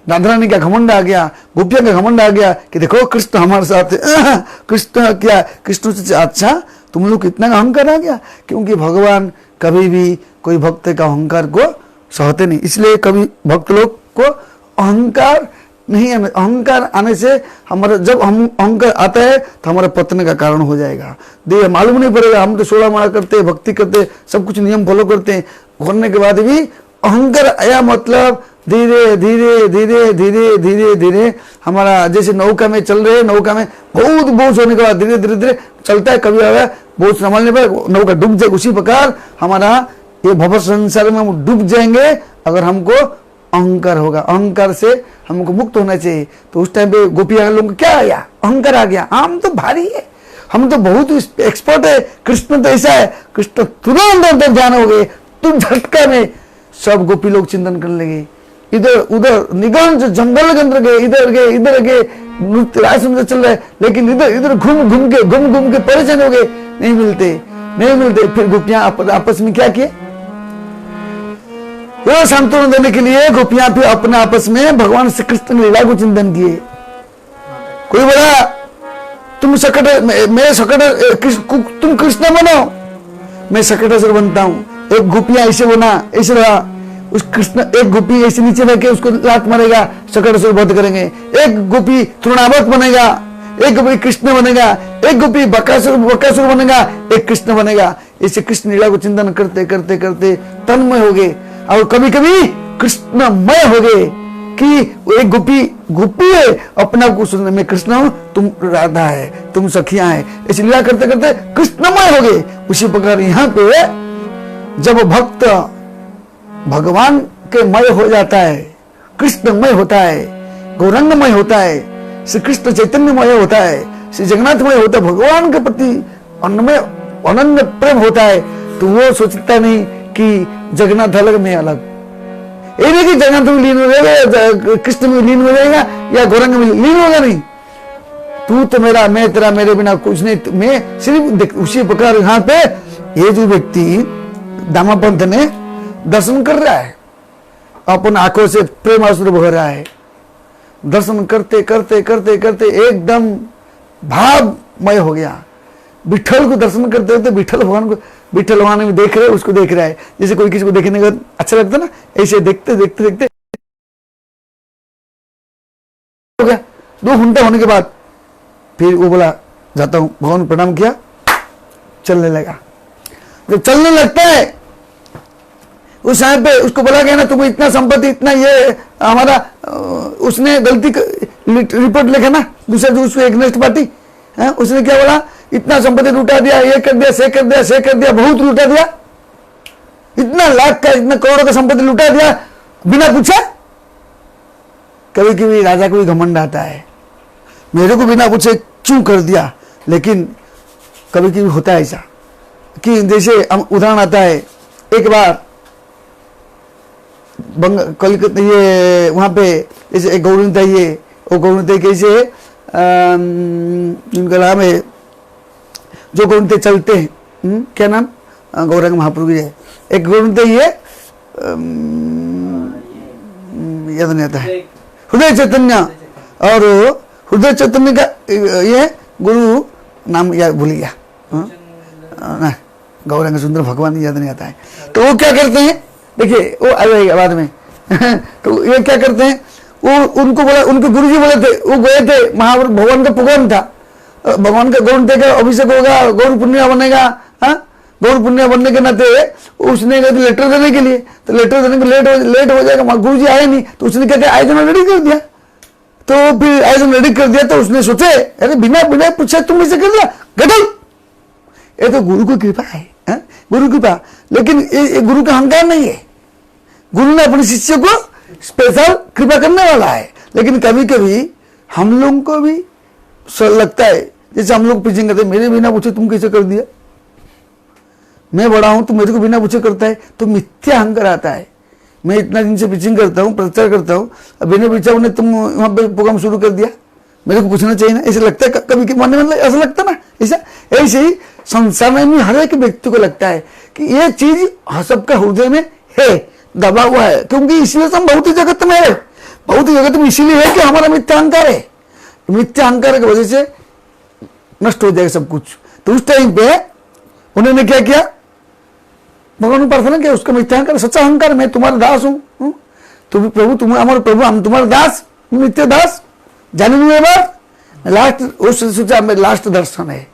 राधा रानी का घमंड आ गया, गोपिया का घमंड आ गया कि देखो कृष्ण हमारे साथ है। कृष्ण क्या, कृष्ण से अच्छा तुम लोग इतना अहंकार आ गया, क्योंकि भगवान कभी भी कोई भक्त का अहंकार को सहते नहीं। इसलिए कभी भक्त लोग को अहंकार नहीं, अहंकार आने से हमारा, जब हम अहंकार आता है तो हमारा पतन का कारण हो जाएगा। देह मालूम नहीं पड़ेगा, हम तो 16 माला करते, भक्ति करते, सब कुछ नियम फॉलो करते हैं, होने के बाद भी अहंकार आया, मतलब धीरे धीरे धीरे धीरे धीरे धीरे हमारा, जैसे नौका में चल रहे, नौका में बहुत बोझ होने के बाद धीरे धीरे धीरे चलता है, कभी आया बोझ संभालने पर नौका डूब जाए, उसी प्रकार हमारा ये भव संसार में हम डूब जाएंगे अगर हमको अहंकार होगा। अहंकार से हमको मुक्त होना चाहिए। तो उस टाइम पे गोपियां लोगों को क्या आ गया, अहंकार आ गया, हम तो भारी है, हम तो बहुत एक्सपर्ट है, कृष्ण तो ऐसा है। कृष्ण तुरंत अंदर ध्यान हो गए, तुम झटका में सब गोपी लोग चिंतन करने लगे, इधर उधर निगंज जंगल के अंदर गए, इधर गए नृत्य रास नृत्य चल रहा है, लेकिन इधर इधर घूम घूम के परेशान हो गए, नहीं मिलते। फिर गोपियां आपस में क्या किए, वो सांत्वना देने के लिए गोपियां फिर अपने आपस में भगवान श्री कृष्ण की लीला को चिंतन किए। कोई बोला तुम तुम कृष्ण बनो, मैं सकटासुर बनता हूं। एक गोपियां ऐसे बना, ऐसे रहा, उस कृष्ण एक गोपी ऐसे नीचे रह के उसको लात मारेगा, सकटासुर वध करेंगे। एक गोपी तृणावत बनेगा, एक गोपी कृष्ण बनेगा, एक गोपी बकासुर बनेगा, एक कृष्ण बनेगा। इसे कृष्ण लीला को चिंतन करते करते करते तन्मय हो गए, और कभी कभी कृष्णमय हो गए कि वो एक गोपी है, अपना को सुनने में कृष्ण हूं, तुम राधा है, तुम सखियां है, इस लीला करते करते कृष्णमय हो गए। उसी प्रकार यहाँ पे जब भक्त भगवान के मय हो जाता है, कृष्णमय होता है, गौरंगमय होता है, श्री कृष्ण चैतन्यमय होता है, श्री जगन्नाथमय होता है, भगवान के प्रति अनन्य प्रेम होता है, तो वो सोचता नहीं कि जगन्नाथ अलग मैं अलग, ये नहीं कि जगन्नाथ में लीन हो जाएगा, कृष्ण में लीन हो जाएगा या गौरंग में लीन होगा, नहीं, तू तो मेरा, मैं तेरा, मेरे बिना कुछ नहीं, मैं सिर्फ देख। उसी प्रकार यहाँ पे ये जो व्यक्ति दामापंथ ने दर्शन कर रहा है, अपन आंखों से प्रेम आंसू बह रहा है, दर्शन करते करते करते करते एकदम भावमय हो गया। विठल को दर्शन करते करते विठल भगवान को, विठल भगवान में देख रहे, उसको देख रहा है, जैसे कोई किसी को देखने का अच्छा लगता है ना, ऐसे देखते देखते देखते हो गया। 2 घंटा होने के बाद फिर वो बोला जाता हूं, भगवान प्रणाम किया, चलने लगा। जब चलने लगता है उस समय पे उसको बोला गया ना, तुम्हें इतना संपत्ति, इतना ये हमारा, उसने गलती रिपोर्ट लिखा ना दूसरे जो उसको एक नेक्स्ट पार्टी है, उसने क्या बोला, इतना संपत्ति लुटा दिया, ये कर दिया, से कर दिया, से कर दिया, बहुत लुटा दिया, इतना लाख का, इतना करोड़ों का संपत्ति लुटा दिया बिना पूछा। कभी कभी राजा को भी घमंड आता है, मेरे को बिना पूछे क्यों कर दिया। लेकिन कभी कभी होता है ऐसा कि जैसे उदाहरण आता है, एक बार कलकत्ता ये वहां पे जैसे एक गौरव था, ये वो गौरव कैसे उनका नाम है, जो गौरव चलते हैं, क्या नाम, गौरंग महाप्रभु है, एक गौरव ये याद नहीं आता है, हृदय चैतन्य, और हृदय चैतन्य का ये गुरु नाम याद भूल गया, गौरंग सुंदर भगवान याद नहीं आता है। तो वो क्या करते हैं, देखिए वो आ जाएगा बाद में तो ये क्या करते हैं, वो उनको बोला, उनके गुरुजी बोले थे, वो गए थे महाप्रभु, भगवान का प्रोग्राम था, भगवान का गौर का अभिषेक होगा, गौर पुण्य बनेगा, हाँ, गौर पुण्य बनने के नाते उसने कहा लेटर देने के लिए, तो लेटर देने के लेट हो जाएगा, गुरुजी आए नहीं, तो उसने क्या किया, आयोजन रेडी कर दिया। तो फिर आयोजन रेडी कर दिया, तो उसने सोचे अरे बिना बिना पूछे तुम इसे कर दिया, गटल, ये तो गुरु की कृपा है, गुरु की कृपा। लेकिन ये गुरु का अहंकार नहीं है, गुरु ने अपने शिष्य को स्पेशल कृपा करने वाला है। लेकिन कभी कभी हम लोगों को भी लगता है, जैसे हम लोग पिचिंग करते हैं, मेरे बिना पूछे तुम कैसे कर दिया, मैं बड़ा हूं, तुम मेरे को बिना पूछे करता है, तो मिथ्या अहंकार आता है। मैं इतना दिन से पिचिंग करता हूं, प्रचार करता हूं, अब बिना पूछा उन्हें तुम वहां पे प्रोग्राम शुरू कर दिया, मेरे को पूछना चाहिए ना, ऐसा लगता है कभी कभी मन में ऐसा लगता है ना, ऐसा ऐसे ही संसार में हर एक व्यक्ति को लगता है कि ये चीज सबका हृदय में है, दबा हुआ है, क्योंकि इसलिए हम भौतिक जगत में है, भौतिक जगत में इसीलिए है कि हमारा मिथ्या अहंकार है, मिथ्या अहंकार की वजह से नष्ट हो जाएगा सब कुछ। तो उस टाइम पे उन्होंने क्या किया, भगवान ने प्रार्थना किया, उसका मिथ्या अहंकार, सच्चा अहंकार, मैं तुम्हारा दास हूं, तुम प्रभु, तुम हमारे प्रभु, हम तुम्हारे दास, नित्य दास, जाने में बात लास्ट, उस सोचा मेरा लास्ट दर्शन है,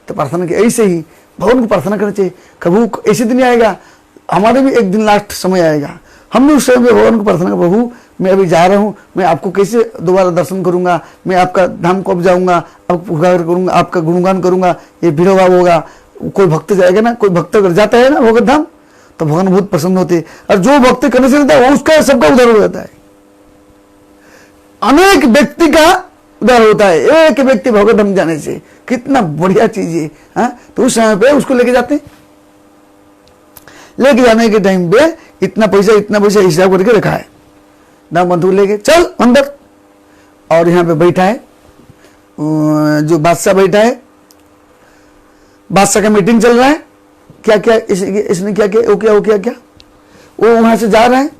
तो प्रार्थना की। ऐसे ही भगवान को प्रार्थना करना चाहिए, कभी ऐसे दिन आएगा, हमारे भी एक दिन लास्ट समय आएगा, हम भी उस समय भगवान को प्रार्थना कर, प्रभु मैं अभी जा रहा हूँ, मैं आपको कैसे दोबारा दर्शन करूंगा, मैं आपका धाम कब जाऊंगा, आपको पुकार करूंगा, आपका गुणगान करूंगा, ये भीड़ भाव होगा, कोई भक्त जाएगा ना, कोई भक्त अगर जाता है ना भगवत धाम, तो भगवान बहुत प्रसन्न होते हैं, और जो भक्त करने से रहता है वो उसका सबका उद्धार हो जाता है। अनेक व्यक्ति का उद्धार होता है एक व्यक्ति भगवत धाम जाने से, कितना बढ़िया चीज है, हाँ? तो उस समय पे उसको लेके जाते हैं, लेके जाने के टाइम पे इतना पैसा हिसाब करके रखा है, दाम बंधु लेके चल अंदर, और यहाँ पे बैठा है जो बादशाह बैठा है, बादशाह का मीटिंग चल रहा है, क्या क्या इसने क्या किया, वो क्या वो वहां से जा रहे हैं।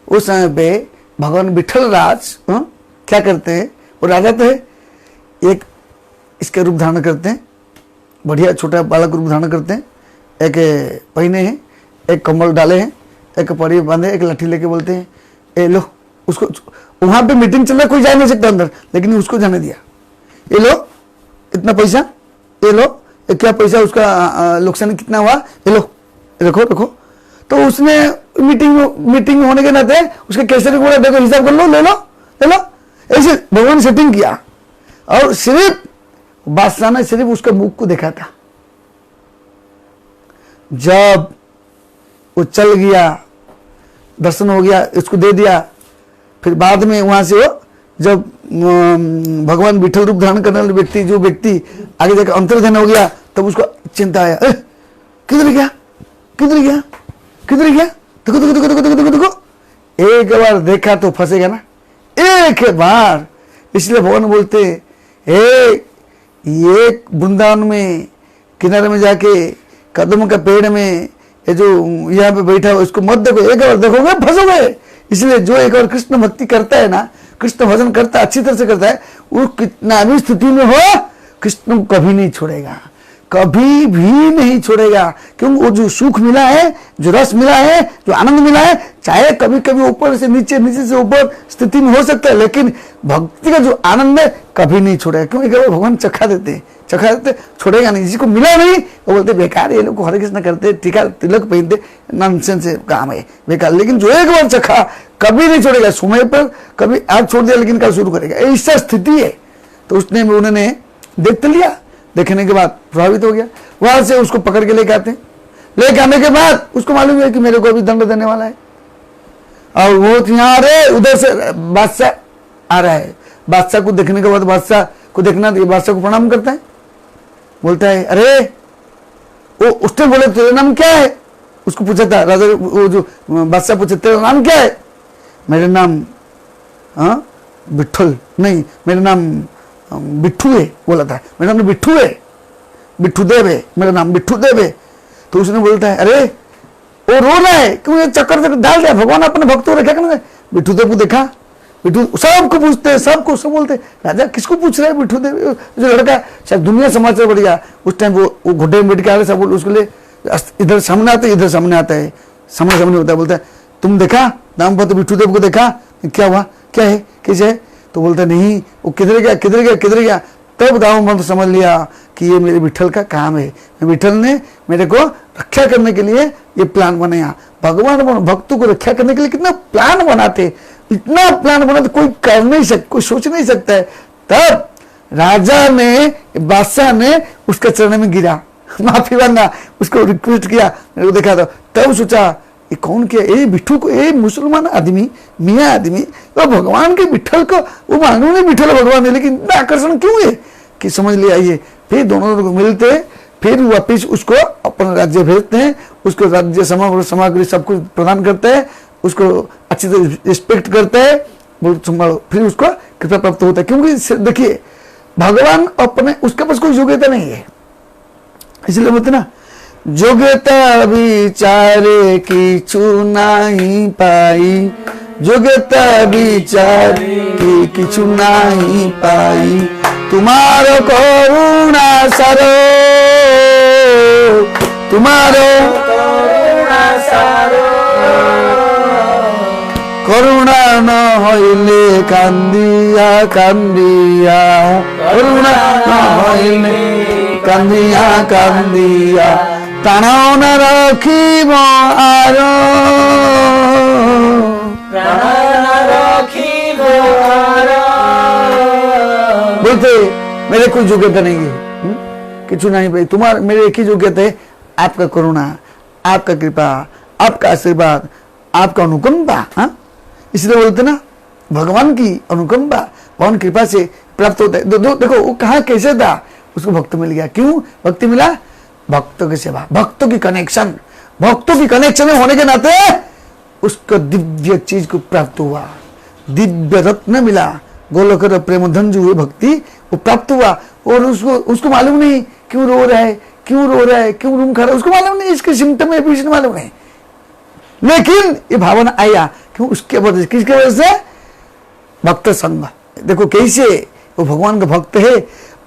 उस समय पे भगवान विठल राज क्या करते हैं, वो राजा तो है, एक इसके रूप धारण करते हैं, बढ़िया छोटा बालक रूप धारण करते हैं, एक पहने हैं, एक कम्बल डाले हैं, एक परी बांधे, एक लाठी लेके बोलते हैं ए लो, उसको वहां पे मीटिंग चल रहा है, कोई जा नहीं सकता अंदर, लेकिन उसको जाने दिया, ये लो इतना पैसा, ये लो क्या पैसा उसका नुकसान कितना हुआ, ये लो रखो रखो। तो उसने मीटिंग होने के नाते उसके कैसे बोला, देखो हिसाब कर लो, ले लो ले लो, ऐसे भगवान सेटिंग किया। और सिर्फ बादशाह ने सिर्फ उसके मुख को देखा था। जब वो चल गया, दर्शन हो गया, इसको दे दिया, फिर बाद में वहां से वो जब भगवान विठल रूप धारण करने वाले व्यक्ति, जो व्यक्ति आगे जाकर अंतर्ध्यान हो गया, तब उसको चिंता आया, किधर गया किधर गया किधर गया, देखो देखो देखो देखो देखो देखो देखो। एक बार देखा तो फंसेगा ना, एक बार। इसलिए भगवान बोलते ये वृंदावन में किनारे में जाके कदम का पेड़ में ये जो यहाँ पे बैठा हुआ उसको मत देखो, एक बार देखोगे फंसोगे। इसलिए जो एक बार कृष्ण भक्ति करता है ना, कृष्ण भजन करता है, अच्छी तरह से करता है, वो कितना भी स्थिति में हो कृष्ण को कभी नहीं छोड़ेगा, कभी भी नहीं छोड़ेगा। क्योंकि वो जो सुख मिला है, जो रस मिला है, जो आनंद मिला है, चाहे कभी कभी ऊपर से नीचे, नीचे से ऊपर स्थिति में हो सकता है, लेकिन भक्ति का जो आनंद है कभी नहीं छोड़ेगा। क्योंकि भगवान चखा देते छोड़ेगा नहीं। जिसको मिला नहीं वो बोलते बेकार, ये लोग हरे कृष्ण करते, टीका तिलक पहनते, नॉनसेंस से काम है, बेकार। लेकिन जो एक बार चखा कभी नहीं छोड़ेगा। समय पर कभी आज छोड़ दिया लेकिन कल शुरू करेगा, ऐसा स्थिति है। तो उसने उन्होंने देख लिया, देखने के बाद प्रभावित हो गया। वहां से उसको पकड़ के लेके आते, लेके आने के बाद उसको मालूम है कि मेरे को अभी दंड देने वाला है। और वो यहाँ आ रहे, उधर से बादशाह आ रहा है। बादशाह को देखने के बाद बादशाह को देखना, बादशाह को प्रणाम करता है, बोलता है अरे वो उसने बोले तेरा नाम क्या है, उसको पूछा था राजा, वो जो बादशाह पूछे तेरा नाम क्या है, मेरा नाम विठल नहीं, मेरा नाम बिट्ठू है बोला था, मेरा नाम बिट्ठू है, बिट्ठू देव है, मेरा नाम बिट्ठू देव है। तो उसने बोलता है अरे वो रो रहा है, क्यों चक्कर से डाल दिया, भगवान अपने भक्तों को रखा करना। बिट्ठू देव को देखा, बिट्ठू सबको पूछते हैं, सबको सब बोलते राजा किसको पूछ रहे हैं, बिट्ठू देव जो लड़का शायद दुनिया समाचार बढ़ गया। उस टाइम वो घुट्टे में बैठ के आ रहे, सब बोल उसके लिए इधर सामने आता है, इधर सामने आता है, सामने होता है। बोलता है तुम देखा नाम पर, तो बिट्ठू देव को देखा, क्या हुआ, क्या है, कैसे है? तो बोलता नहीं वो किधर गया किधर गया किधर गया। तब दाऊ मन समझ लिया कि ये मेरे विठल का काम है, विठल ने मेरे को रक्षा करने के लिए ये प्लान बनाया। भगवान भक्तों को रक्षा करने के लिए कितना प्लान बनाते, इतना प्लान बनाते, कोई कर नहीं सकता, कोई सोच नहीं सकता है। तब राजा ने, बादशाह ने उसके चरण में गिरा, माफी मांगा, उसको रिक्वेस्ट किया, मेरे को देखा था। तब सोचा ये कौन किया, ये बिट्ठू को, ये मुसलमान आदमी, मियाँ आदमी, वो भगवान के विठल को, वो मालूम नहीं विठल भगवान है, लेकिन इतना आकर्षण क्यों है कि समझ लिया। ये फिर दोनों लोग मिलते, फिर वापिस उसको अपना राज्य भेजते हैं, उसको राज्य सामग्री सब कुछ प्रदान करते हैं, उसको अच्छी तरह रिस्पेक्ट करते हैं, बहुत संभालो, फिर उसको कृपा प्राप्त होता है। क्योंकि देखिए भगवान अपने, उसके पास कोई योग्यता नहीं है, इसलिए बोलते ना योग्यता विचारे किछु नहीं पाई, योग्यता विचारे किछु नहीं पाई, तुम्हारो करुणा सारो, तुम्हारो करुणा सारो, करुणा न होइले कांदिया कांदिया, करुणा न होइले कांदिया कांदिया, प्राण न रखिब आरो, प्राण न रखिब आरो। बोलते मेरे कोई योग्यता नहीं है, किछु नहीं भाई, तुम्हारा मेरे एक ही योग्यता है, आपका करुणा, आपका कृपा, आपका आशीर्वाद, आपका अनुकंपा। हाँ, इसलिए बोलते ना भगवान की अनुकंपा, भगवान कृपा से प्राप्त होता है। देखो वो कहा कैसे था, उसको भक्त मिल गया। क्यों भक्ति मिला? भक्तों की सेवा, भक्तों की कनेक्शन, भक्तों की कनेक्शन होने के नाते उसको दिव्य चीज को प्राप्त हुआ, दिव्य रत्न मिला, गोलोक प्रेम धन जो भक्ति वो प्राप्त हुआ। और उसको मालूम नहीं क्यों रो रहा है, क्यों रो रहा है, क्यों रूम खा रहा है, उसको मालूम नहीं, इसके सिम्टम है मालूम नहीं, लेकिन ये भावना आया क्यों? उसके वजह से, किसके वजह से? भक्त संग। देखो कैसे वो भगवान का भक्त है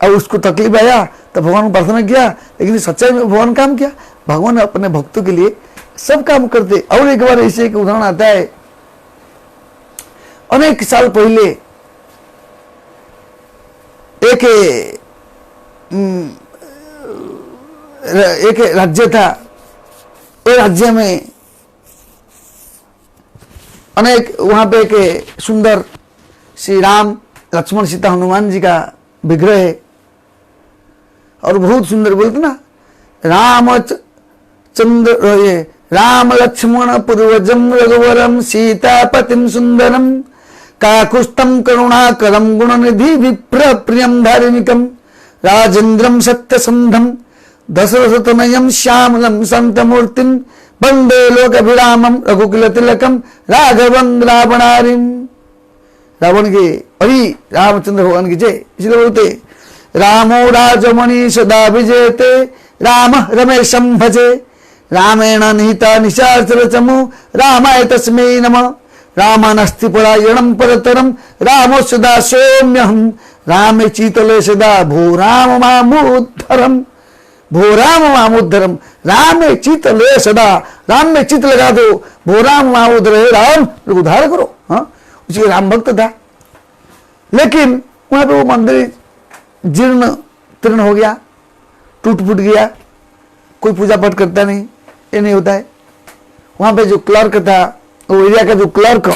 और उसको तकलीफ आया तो भगवान को प्रार्थना किया, लेकिन सच्चाई में भगवान काम किया, भगवान अपने भक्तों के लिए सब काम करते। और एक बार ऐसे एक उदाहरण आता है, अनेक साल पहले एक एक राज्य था, ये राज्य में अनेक, वहां पे एक सुंदर श्री राम लक्ष्मण सीता हनुमान जी का विग्रह है और बहुत सुंदर, बोलते ना चंद्र, ये राम लक्ष्मण पूर्वजम रघुवरम सीतापतिम सुंदरम काकुष्ठम करुणाकरम गुणनिधि विप्र प्रियम धार्मिकम राजेन्द्रम सत्यसंधम दशरथतनयम श्यामलम संतमूर्तिम वंदे लोकभिरामम रघुकुल तिलकम राघवं रावणारिम। रावण के अभी रामचंद्र भगवान की जय। इसलिए बोलते रामो राजमणि सदा विजयते राम रमेशं भजे रामेण निहिता निशाचर चमु रामाय तस्मै नमः रामानस्ति परायणं परतरं रामो सदा सौम्यहं रामे चीतले सदा भो राम मामुद्धरम भो राम मामुद्धरम। राम में चित ले सदा, राम में चित लगा दो, भो राम मामुद्धर, राम उद्धार करो। हाँ, उसके राम भक्त था, लेकिन वहां पे वो मंदिर जीर्ण तीर्ण हो गया, टूट फूट गया, कोई पूजा पाठ करता नहीं, ये नहीं होता है। वहां पे जो क्लर्क था, वो एरिया का जो क्लर्क,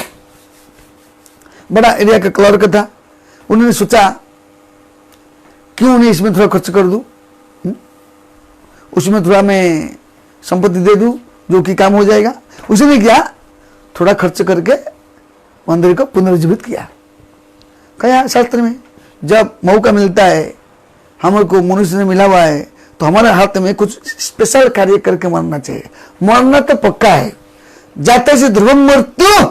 बड़ा एरिया का क्लर्क था, उन्होंने सोचा क्यों नहीं इसमें थोड़ा खर्च कर दूं, उसमें थोड़ा मैं संपत्ति दे दूं जो कि काम हो जाएगा। उसने क्या, थोड़ा खर्च करके मंदिर को पुनर्जीवित किया। कहा शास्त्र में जब मौका मिलता है, हमको मनुष्य ने मिला हुआ है, तो हमारे हाथ में कुछ स्पेशल कार्य करके मरना चाहिए। मरना तो पक्का है, जाते से ध्रुवम मृत्यु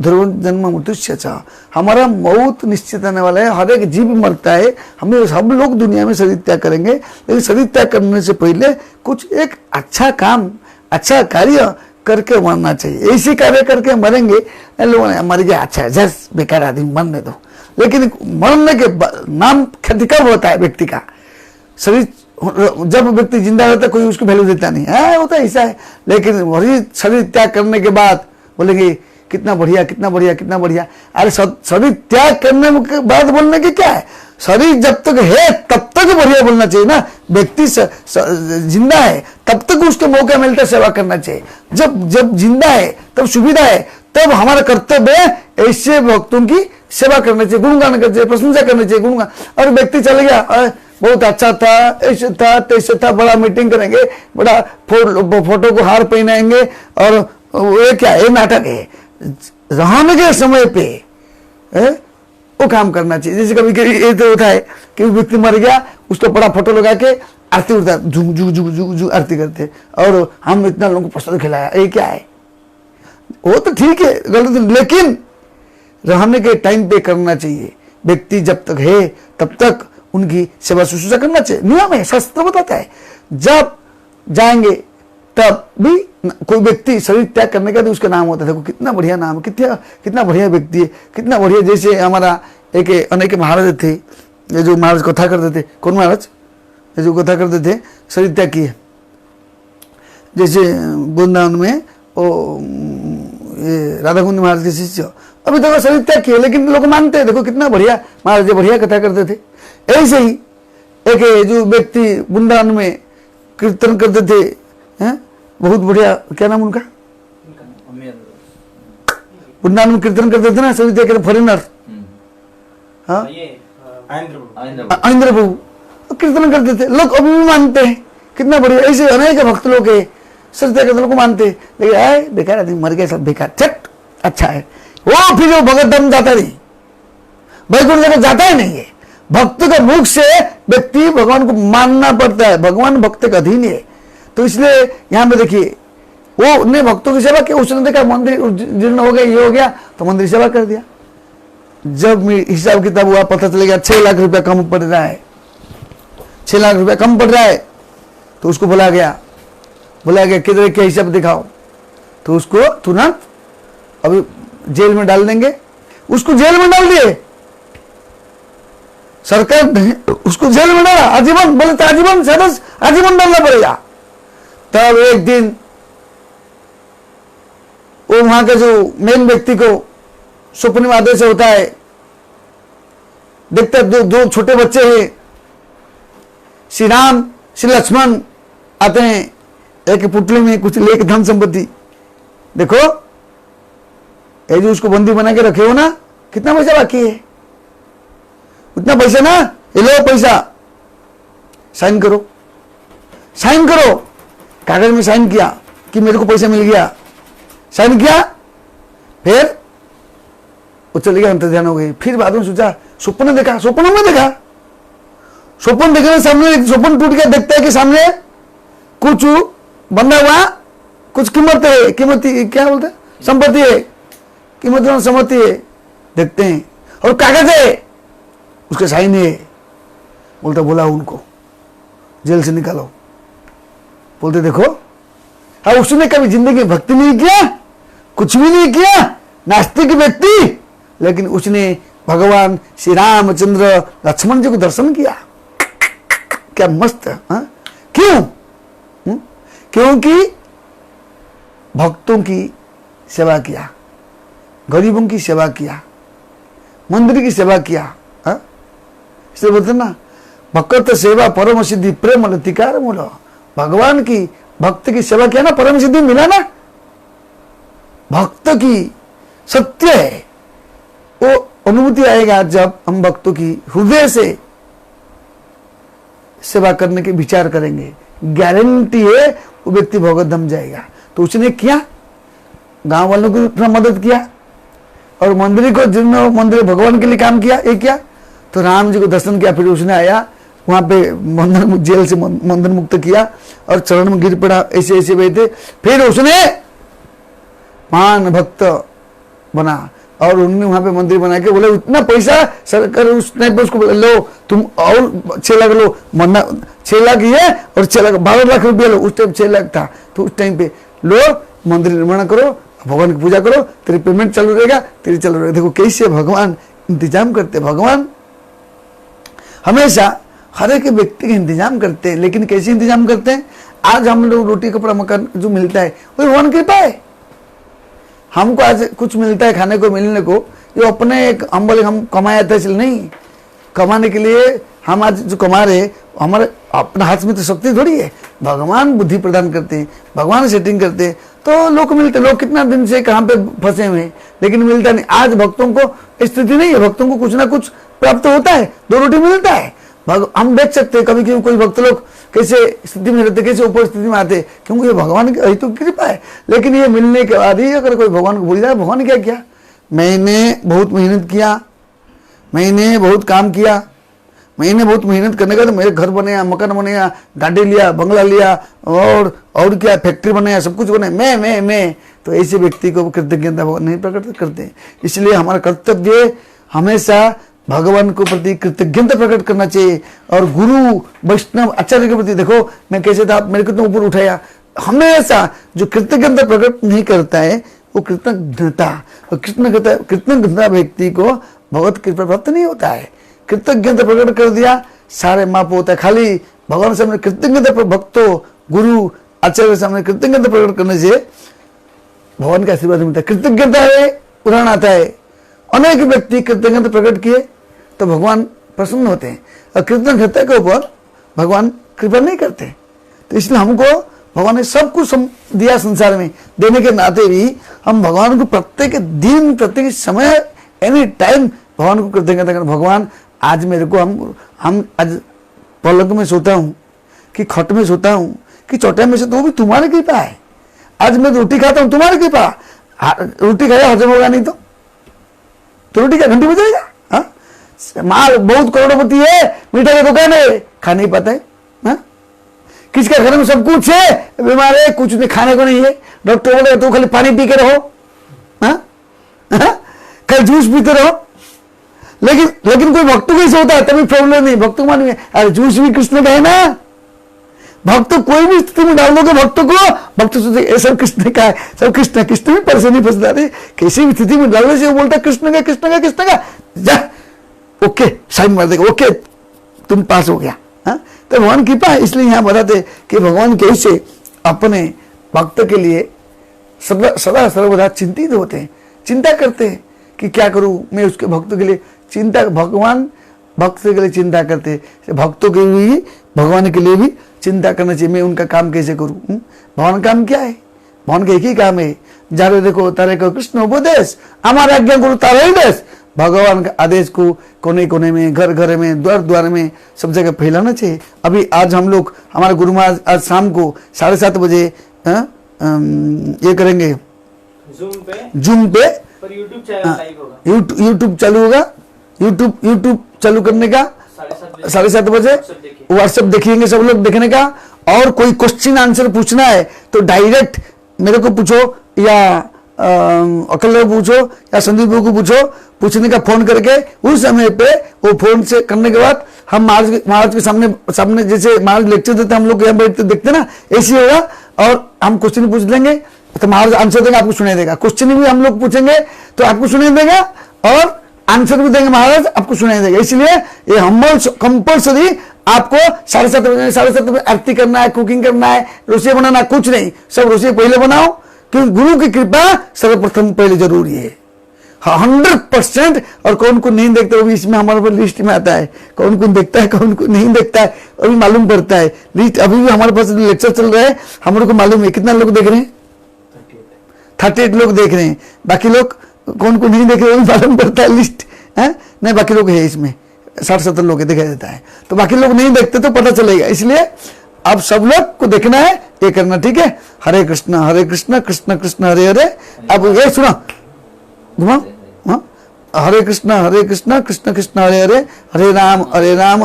ध्रुव जन्म मृत्यु। हमारा मौत निश्चित आने वाला है, हर एक जीव मरता है, हमें सब लोग दुनिया में शरीर त्याग करेंगे, लेकिन शरीर त्याग करने से पहले कुछ एक अच्छा काम, अच्छा कार्य करके मरना चाहिए। ऐसे कार्य करके मरेंगे, लोगों ने मर गया, अच्छा जस्ट बेकार आदमी मरने दो। लेकिन मरने के नाम ख्याति कब होता है व्यक्ति का, शरीर जब व्यक्ति जिंदा रहता है कोई उसको वैल्यू देता नहीं है, होता है ऐसा है। लेकिन वही शरीर त्याग करने के बाद बोलेंगे कितना बढ़िया कितना बढ़िया कितना बढ़िया। अरे शरीर त्याग करने के बाद बोलने की क्या है, शरीर जब तक है तब तक बढ़िया बोलना चाहिए ना। व्यक्ति जिंदा है तब तक उसको मौका मिलता है सेवा करना चाहिए। जब जब जिंदा है तब सुविधा है, तब हमारा कर्तव्य है ऐसे भक्तों की सेवा करनी चाहिए, गुणगान करना चाहिए, प्रशंसा करनी चाहिए, गुणगान। और व्यक्ति चले गया, बहुत अच्छा था, ऐसे था तैसे था, बड़ा मीटिंग करेंगे, बड़ा फोटो को हार पहनाएंगे, और ये क्या, ये नाटक है। रहने के समय पे वो काम करना चाहिए। जैसे कभी कभी ये तो होता है कि व्यक्ति मर गया, उसको बड़ा फोटो लगा के आरती उठता, झुक झुक झुक झुक झुक आरती करते, और हम इतना लोगों को प्रसाद खिलाया, ये क्या है। वो तो ठीक है, गलत नहीं, लेकिन रहने के टाइम पे करना चाहिए। व्यक्ति जब तक है तब तक उनकी सेवा शुश्रूषा करना चाहिए, नियम है, शास्त्र बताता है। जब जाएंगे तब भी कोई व्यक्ति शरीर त्याग करने का तो उसका नाम होता है। देखो कितना बढ़िया नाम है, कितना बढ़िया व्यक्ति है, कितना बढ़िया। जैसे हमारा एक अनेक महाराज थे, ये जो महाराज कथा करते थे, कौन महाराज, ये जो कथा करते थे शरीर त्याग किए। जैसे वृंदावन में वो ये राधा कुंड महाराज के शिष्य अभी तक शरीर त्याग किए, लेकिन लोग मानते हैं। देखो कितना बढ़िया महाराज, बढ़िया कथा करते थे। ऐसे ही एक जो व्यक्ति वृंदावन में कीर्तन करते थे, हैं, बहुत बढ़िया, क्या नाम उनका, वृंदावन में कीर्तन करते थे ना, शरीर त्याग करते, फॉरेनर, हाँ, आइंद्र प्रभु कीर्तन करते थे। लोग अभी भी मानते हैं, कितना बढ़िया। ऐसे अनेक भक्त लोग है, शरीर त्याग करते लोग मानते हैं, लेकिन आए बेकार आदमी मर गया, सब बेकार, छट अच्छा है। वो फिर वो भगत धाम जाता नहीं, वैकुंठ जगह जाता ही नहीं है। भक्त के मुख से व्यक्ति भगवान को मानना पड़ता है, भगवान भक्त का अधीन है। तो इसलिए यहां पे देखिए, वो ने भक्तों की सेवा की, उसने देखा मंदिर जीर्ण हो गया, ये हो गया, तो मंदिर सेवा कर दिया। जब हिसाब किताब हुआ, पता चलेगा 6 लाख रुपया कम पड़ रहा है, 6 लाख रुपया कम पड़ रहा है, तो उसको बोला गया किधर क्या हिसाब दिखाओ। तो उसको तुरंत अभी जेल में डाल देंगे। उसको जेल में डाल दिए, सरकार उसको जेल में डाला, आजीवन, बोले तो आजीवन सदस्य, आजीवन डालना पड़ेगा। तब एक दिन वो वहां के जो मेन व्यक्ति को स्वप्न में आदेश होता है, देखते दो छोटे बच्चे हैं, श्री राम श्री लक्ष्मण आते हैं, एक पुतले में कुछ लेके धन संपत्ति, देखो ये जो उसको बंदी बना के रखे हो ना, कितना पैसा बाकी है, उतना पैसा ना, ये लो पैसा, साइन करो, साइन करो। कागज में साइन किया कि मेरे को पैसा मिल गया, साइन किया, फिर वो चले गया, अंतर्ध्यान हो गई। फिर बाद में सोचा, स्वप्न देखा, स्वप्न में देखा, स्वप्न देखने सामने स्वप्न टूट गया, देखता है कि सामने कुछ बंधा हुआ, कुछ कीमत है, कीमती क्या बोलते हैं, संपत्ति है, कीमत संपत्ति है, देखते हैं और कागज है, उसके साइन है। बोलता बोला उनको जेल से निकालो। बोलते देखो, हाँ उसने कभी जिंदगी में भक्ति नहीं किया, कुछ भी नहीं किया, नास्तिक व्यक्ति, लेकिन उसने भगवान श्री रामचंद्र लक्ष्मण जी को दर्शन किया। क्या मस्त है, हाँ? क्यों? क्योंकि भक्तों की सेवा किया, गरीबों की सेवा किया, मंदिर की सेवा किया, हाँ? इसलिए बोलते ना, भक्त सेवा परम सिद्धि प्रेम लतिकार मूल। भगवान की भक्त की सेवा किया ना, परम सिद्धि मिला ना। भक्त की सत्य है, वो अनुभूति आएगा जब हम भक्तों की हृदय से सेवा करने के विचार करेंगे। गारंटी है वो व्यक्ति भगवत धाम जाएगा। तो उसने किया, गांव वालों को इतना मदद किया और मंदिर को, जिन्होंने मंदिर भगवान के लिए काम किया, ये किया। तो राम जी को दर्शन किया, फिर उसने आया वहां पे बंधन, जेल से बंधन मुक्त किया और चरण में गिर पड़ा, ऐसे ऐसे बैठे। फिर उसने महान भक्त बना और उन्होंने वहां पे मंदिर बना के बोले इतना पैसा सरकार, उस टाइम पे उसको लो तुम और 6 लाख लो, मरना 6 लाख ये और 6 लाख 12 लाख रुपया लो। उस टाइम 6 लाख था, तो उस टाइम पे लो, मंदिर निर्माण करो, भगवान की पूजा करो, तेरी पेमेंट चालू रहेगा, तेरी चालू रहेगा। देखो कैसे भगवान इंतजाम करते। भगवान हमेशा हर एक व्यक्ति का इंतजाम करते हैं, लेकिन कैसे इंतजाम करते हैं? आज हम लोग रोटी कपड़ा मकान जो मिलता है वो भगवान की कृपा है। हमको आज कुछ मिलता है खाने को, मिलने को, ये अपने एक हम बोले हम कमाया था, इसलिए नहीं। कमाने के लिए हम आज जो कमा रहे, हमारे अपने हाथ में तो शक्ति थोड़ी है, भगवान बुद्धि प्रदान करते हैं, भगवान सेटिंग करते हैं, तो लोग मिलते। लोग कितना दिन से कहाँ पे फंसे हुए हैं, लेकिन मिलता नहीं। आज भक्तों को स्थिति नहीं है, भक्तों को कुछ ना कुछ प्राप्त होता है, 2 रोटी मिलता है। हम देख सकते हैं कभी कभी कोई भक्त लोग कैसे स्थिति में रहते, कैसे ऊपर स्थिति में आते, क्योंकि ये भगवान की तो कृपा है। लेकिन ये मिलने के बाद ही अगर कोई भगवान को भूल जाए, भगवान क्या किया, मैंने बहुत मेहनत किया, मैंने बहुत काम किया, मैंने बहुत मेहनत करने का तो मेरे घर बनाया, मकान बनाया, गाड़ी लिया, बंगला लिया और क्या फैक्ट्री बनाया, सब कुछ बनाया, मैं। तो ऐसे व्यक्ति को कृतज्ञता भगवान नहीं प्रकट करते। इसलिए हमारा कर्तव्य हमेशा भगवान को प्रति कृतज्ञता प्रकट करना चाहिए। और गुरु वैष्णव आचार्य के प्रति देखो मैं कैसे था, मेरे को तो ऊपर उठाया। हमेशा जो कृतज्ञता प्रकट नहीं करता है वो कृतज्ञता, कृतज्ञता व्यक्ति को भगवत कृपा प्राप्त नहीं होता है। कृतज्ञता प्रकट कर दिया, सारे माप होता है। खाली भगवान से हमने कृतज्ञता, भक्तों गुरु आचार्य के सामने कृतज्ञता प्रकट करने से भगवान का आशीर्वाद मिलता है। कृतज्ञता है, उदाहरण आता है, अनेक व्यक्ति कृतज्ञता प्रकट किए तो भगवान प्रसन्न होते हैं, और कृतज्ञता के ऊपर भगवान कृपा नहीं करते। तो इसलिए हमको भगवान ने सब कुछ दिया संसार में, देने के नाते भी हम भगवान को प्रत्येक दिन, प्रत्येक समय, एनी टाइम भगवान को कृतज्ञता करें। भगवान आज मेरे को हम आज पलंग में सोता हूँ कि खट में सोता हूँ कि चौटाई में सोता हूँ, भी तुम्हारी कृपा है। आज मैं रोटी खाता हूँ, तुम्हारी कृपा। रोटी खाया हजम होगा नहीं तो रोटी क्या घंटी बजाएगा? माल बहुत करोड़पति है, मीठा की दुकान है, खा नहीं पाता है। किसके घर में सब कुछ है, बीमार है, कुछ नहीं खाने को नहीं है, डॉक्टर बोले तो खाली पानी पी के रहो, खाली जूस पीते रहो। लेकिन कोई भक्त को ऐसा होता है तभी प्रॉब्लम नहीं, भक्त को मानिए अरे जूस भी कृष्ण का है ना। भक्त कोई भी स्थिति में डाल दोगे भक्त को, भक्त सोचते सब कृष्ण का है, सब कृष्ण में परेशानी फंस जाती। किसी भी स्थिति में डालने से वो बोलता कृष्ण का जा, ओके साइन मार देगा, ओके तुम पास हो गया। तो भगवान कृपा है। इसलिए यहाँ बताते कि भगवान कैसे अपने भक्त के लिए सदा सर्वदा चिंतित होते हैं, चिंता करते हैं कि क्या करूं मैं उसके भक्त के लिए। चिंता भगवान भक्त के लिए चिंता करते हैं, भक्तों के लिए भी भगवान के लिए भी चिंता करना चाहिए। मैं उनका काम कैसे करूं? भगवान काम क्या है? भगवान का एक ही काम है, जारे देखो तारे को कृष्ण उपदेश, हमारा आज्ञा गुरु तारे ही देश। भगवान का आदेश को कोने कोने में, घर घर में, द्वार द्वार में, सब जगह फैलाना चाहिए। अभी आज हम लोग हमारे गुरु महाराज आज शाम को 7:30 बजे ये करेंगे जूम पे पर यूट्यूब चैनल लाइव होगा, यूट्यूब चालू होगा। यूट्यूब चालू करने का 7:30 बजे व्हाट्सएप देखिएंगे सब लोग देखने का। और कोई क्वेश्चन आंसर पूछना है तो डायरेक्ट मेरे को पूछो या अकेले पूछो या संदीप को पूछो, पूछने का फोन करके उस समय पे वो फोन से करने के बाद हम महाराज के सामने जैसे महाराज लेक्चर देते हम लोग यहाँ बैठते देखते ना, ऐसे होगा। और हम क्वेश्चन पूछ लेंगे तो महाराज आंसर देगा, आपको सुनाई देगा। क्वेश्चन भी हम लोग पूछेंगे तो आपको सुनाई देगा और आंसर भी देंगे महाराज, आपको सुनाई देगा। इसलिए ये हम्बल कंपल्सरी आपको 7:30 बजे आरती करना है, कुकिंग करना है, रोषेई बनाना, कुछ नहीं, सब रोषेई पहले बनाओ, क्योंकि गुरु की कृपा सर्वप्रथम पहले जरूरी है। 100%। और कौन को नहीं देखता वो भी इसमें हमारे पर लिस्ट में आता है, कौन को देखता है कौन को नहीं देखता है अभी मालूम पड़ता है। लिस्ट अभी भी हमारे पास लेक्चर चल रहा है, हम लोग को मालूम है कितना लोग देख रहे हैं, 38 लोग देख रहे हैं। बाकी लोग कौन को नहीं देख रहे वो भी मालूम पड़ता है लिस्ट है नहीं, बाकी लोग है इसमें 60-70 लोग दिखाई देता है, तो बाकी लोग नहीं देखते तो पता चलेगा। इसलिए अब सब लोग को देखना है, ये करना, ठीक है। हरे कृष्ण कृष्ण कृष्ण हरे हरे। अब ये सुना घुमाओ, हाँ, हरे कृष्ण कृष्ण कृष्ण हरे हरे, हरे राम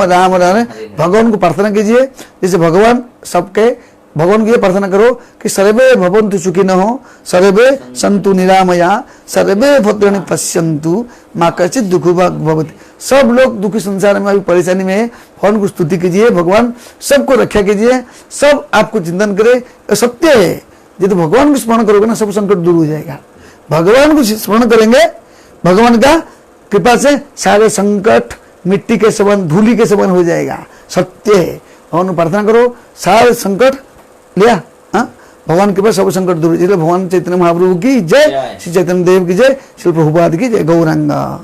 राम राम राम। भगवान को प्रार्थना कीजिए, जैसे भगवान सबके, भगवान की ये प्रार्थना करो कि सर्वे भवन्तु सुखिनः, सर्वे सन्तु निरामया, सर्वे भद्राणि पश्यन्तु, माँ कश्चित् दुःखभाग् भवति। सब लोग दुखी संसार में अभी परेशानी में है, भगवान को स्तुति कीजिए, भगवान सबको रक्षा कीजिए, सब आपको चिंतन करे। सत्य है, यदि भगवान को स्मरण करोगे ना सब संकट दूर हो जाएगा। भगवान को स्मरण करेंगे, भगवान का कृपा से सारे संकट मिट्टी के समान, धूली के समान हो जाएगा। सत्य है, भगवान को प्रार्थना करो, सारे संकट लिया, हाँ, भगवान के पास सब संकट दूर। इसलिए भगवान चैतन्य महाप्रभु की जय, श्री चैतन्य देव की जय, श्री प्रभुपाद की जय, गौरांगा।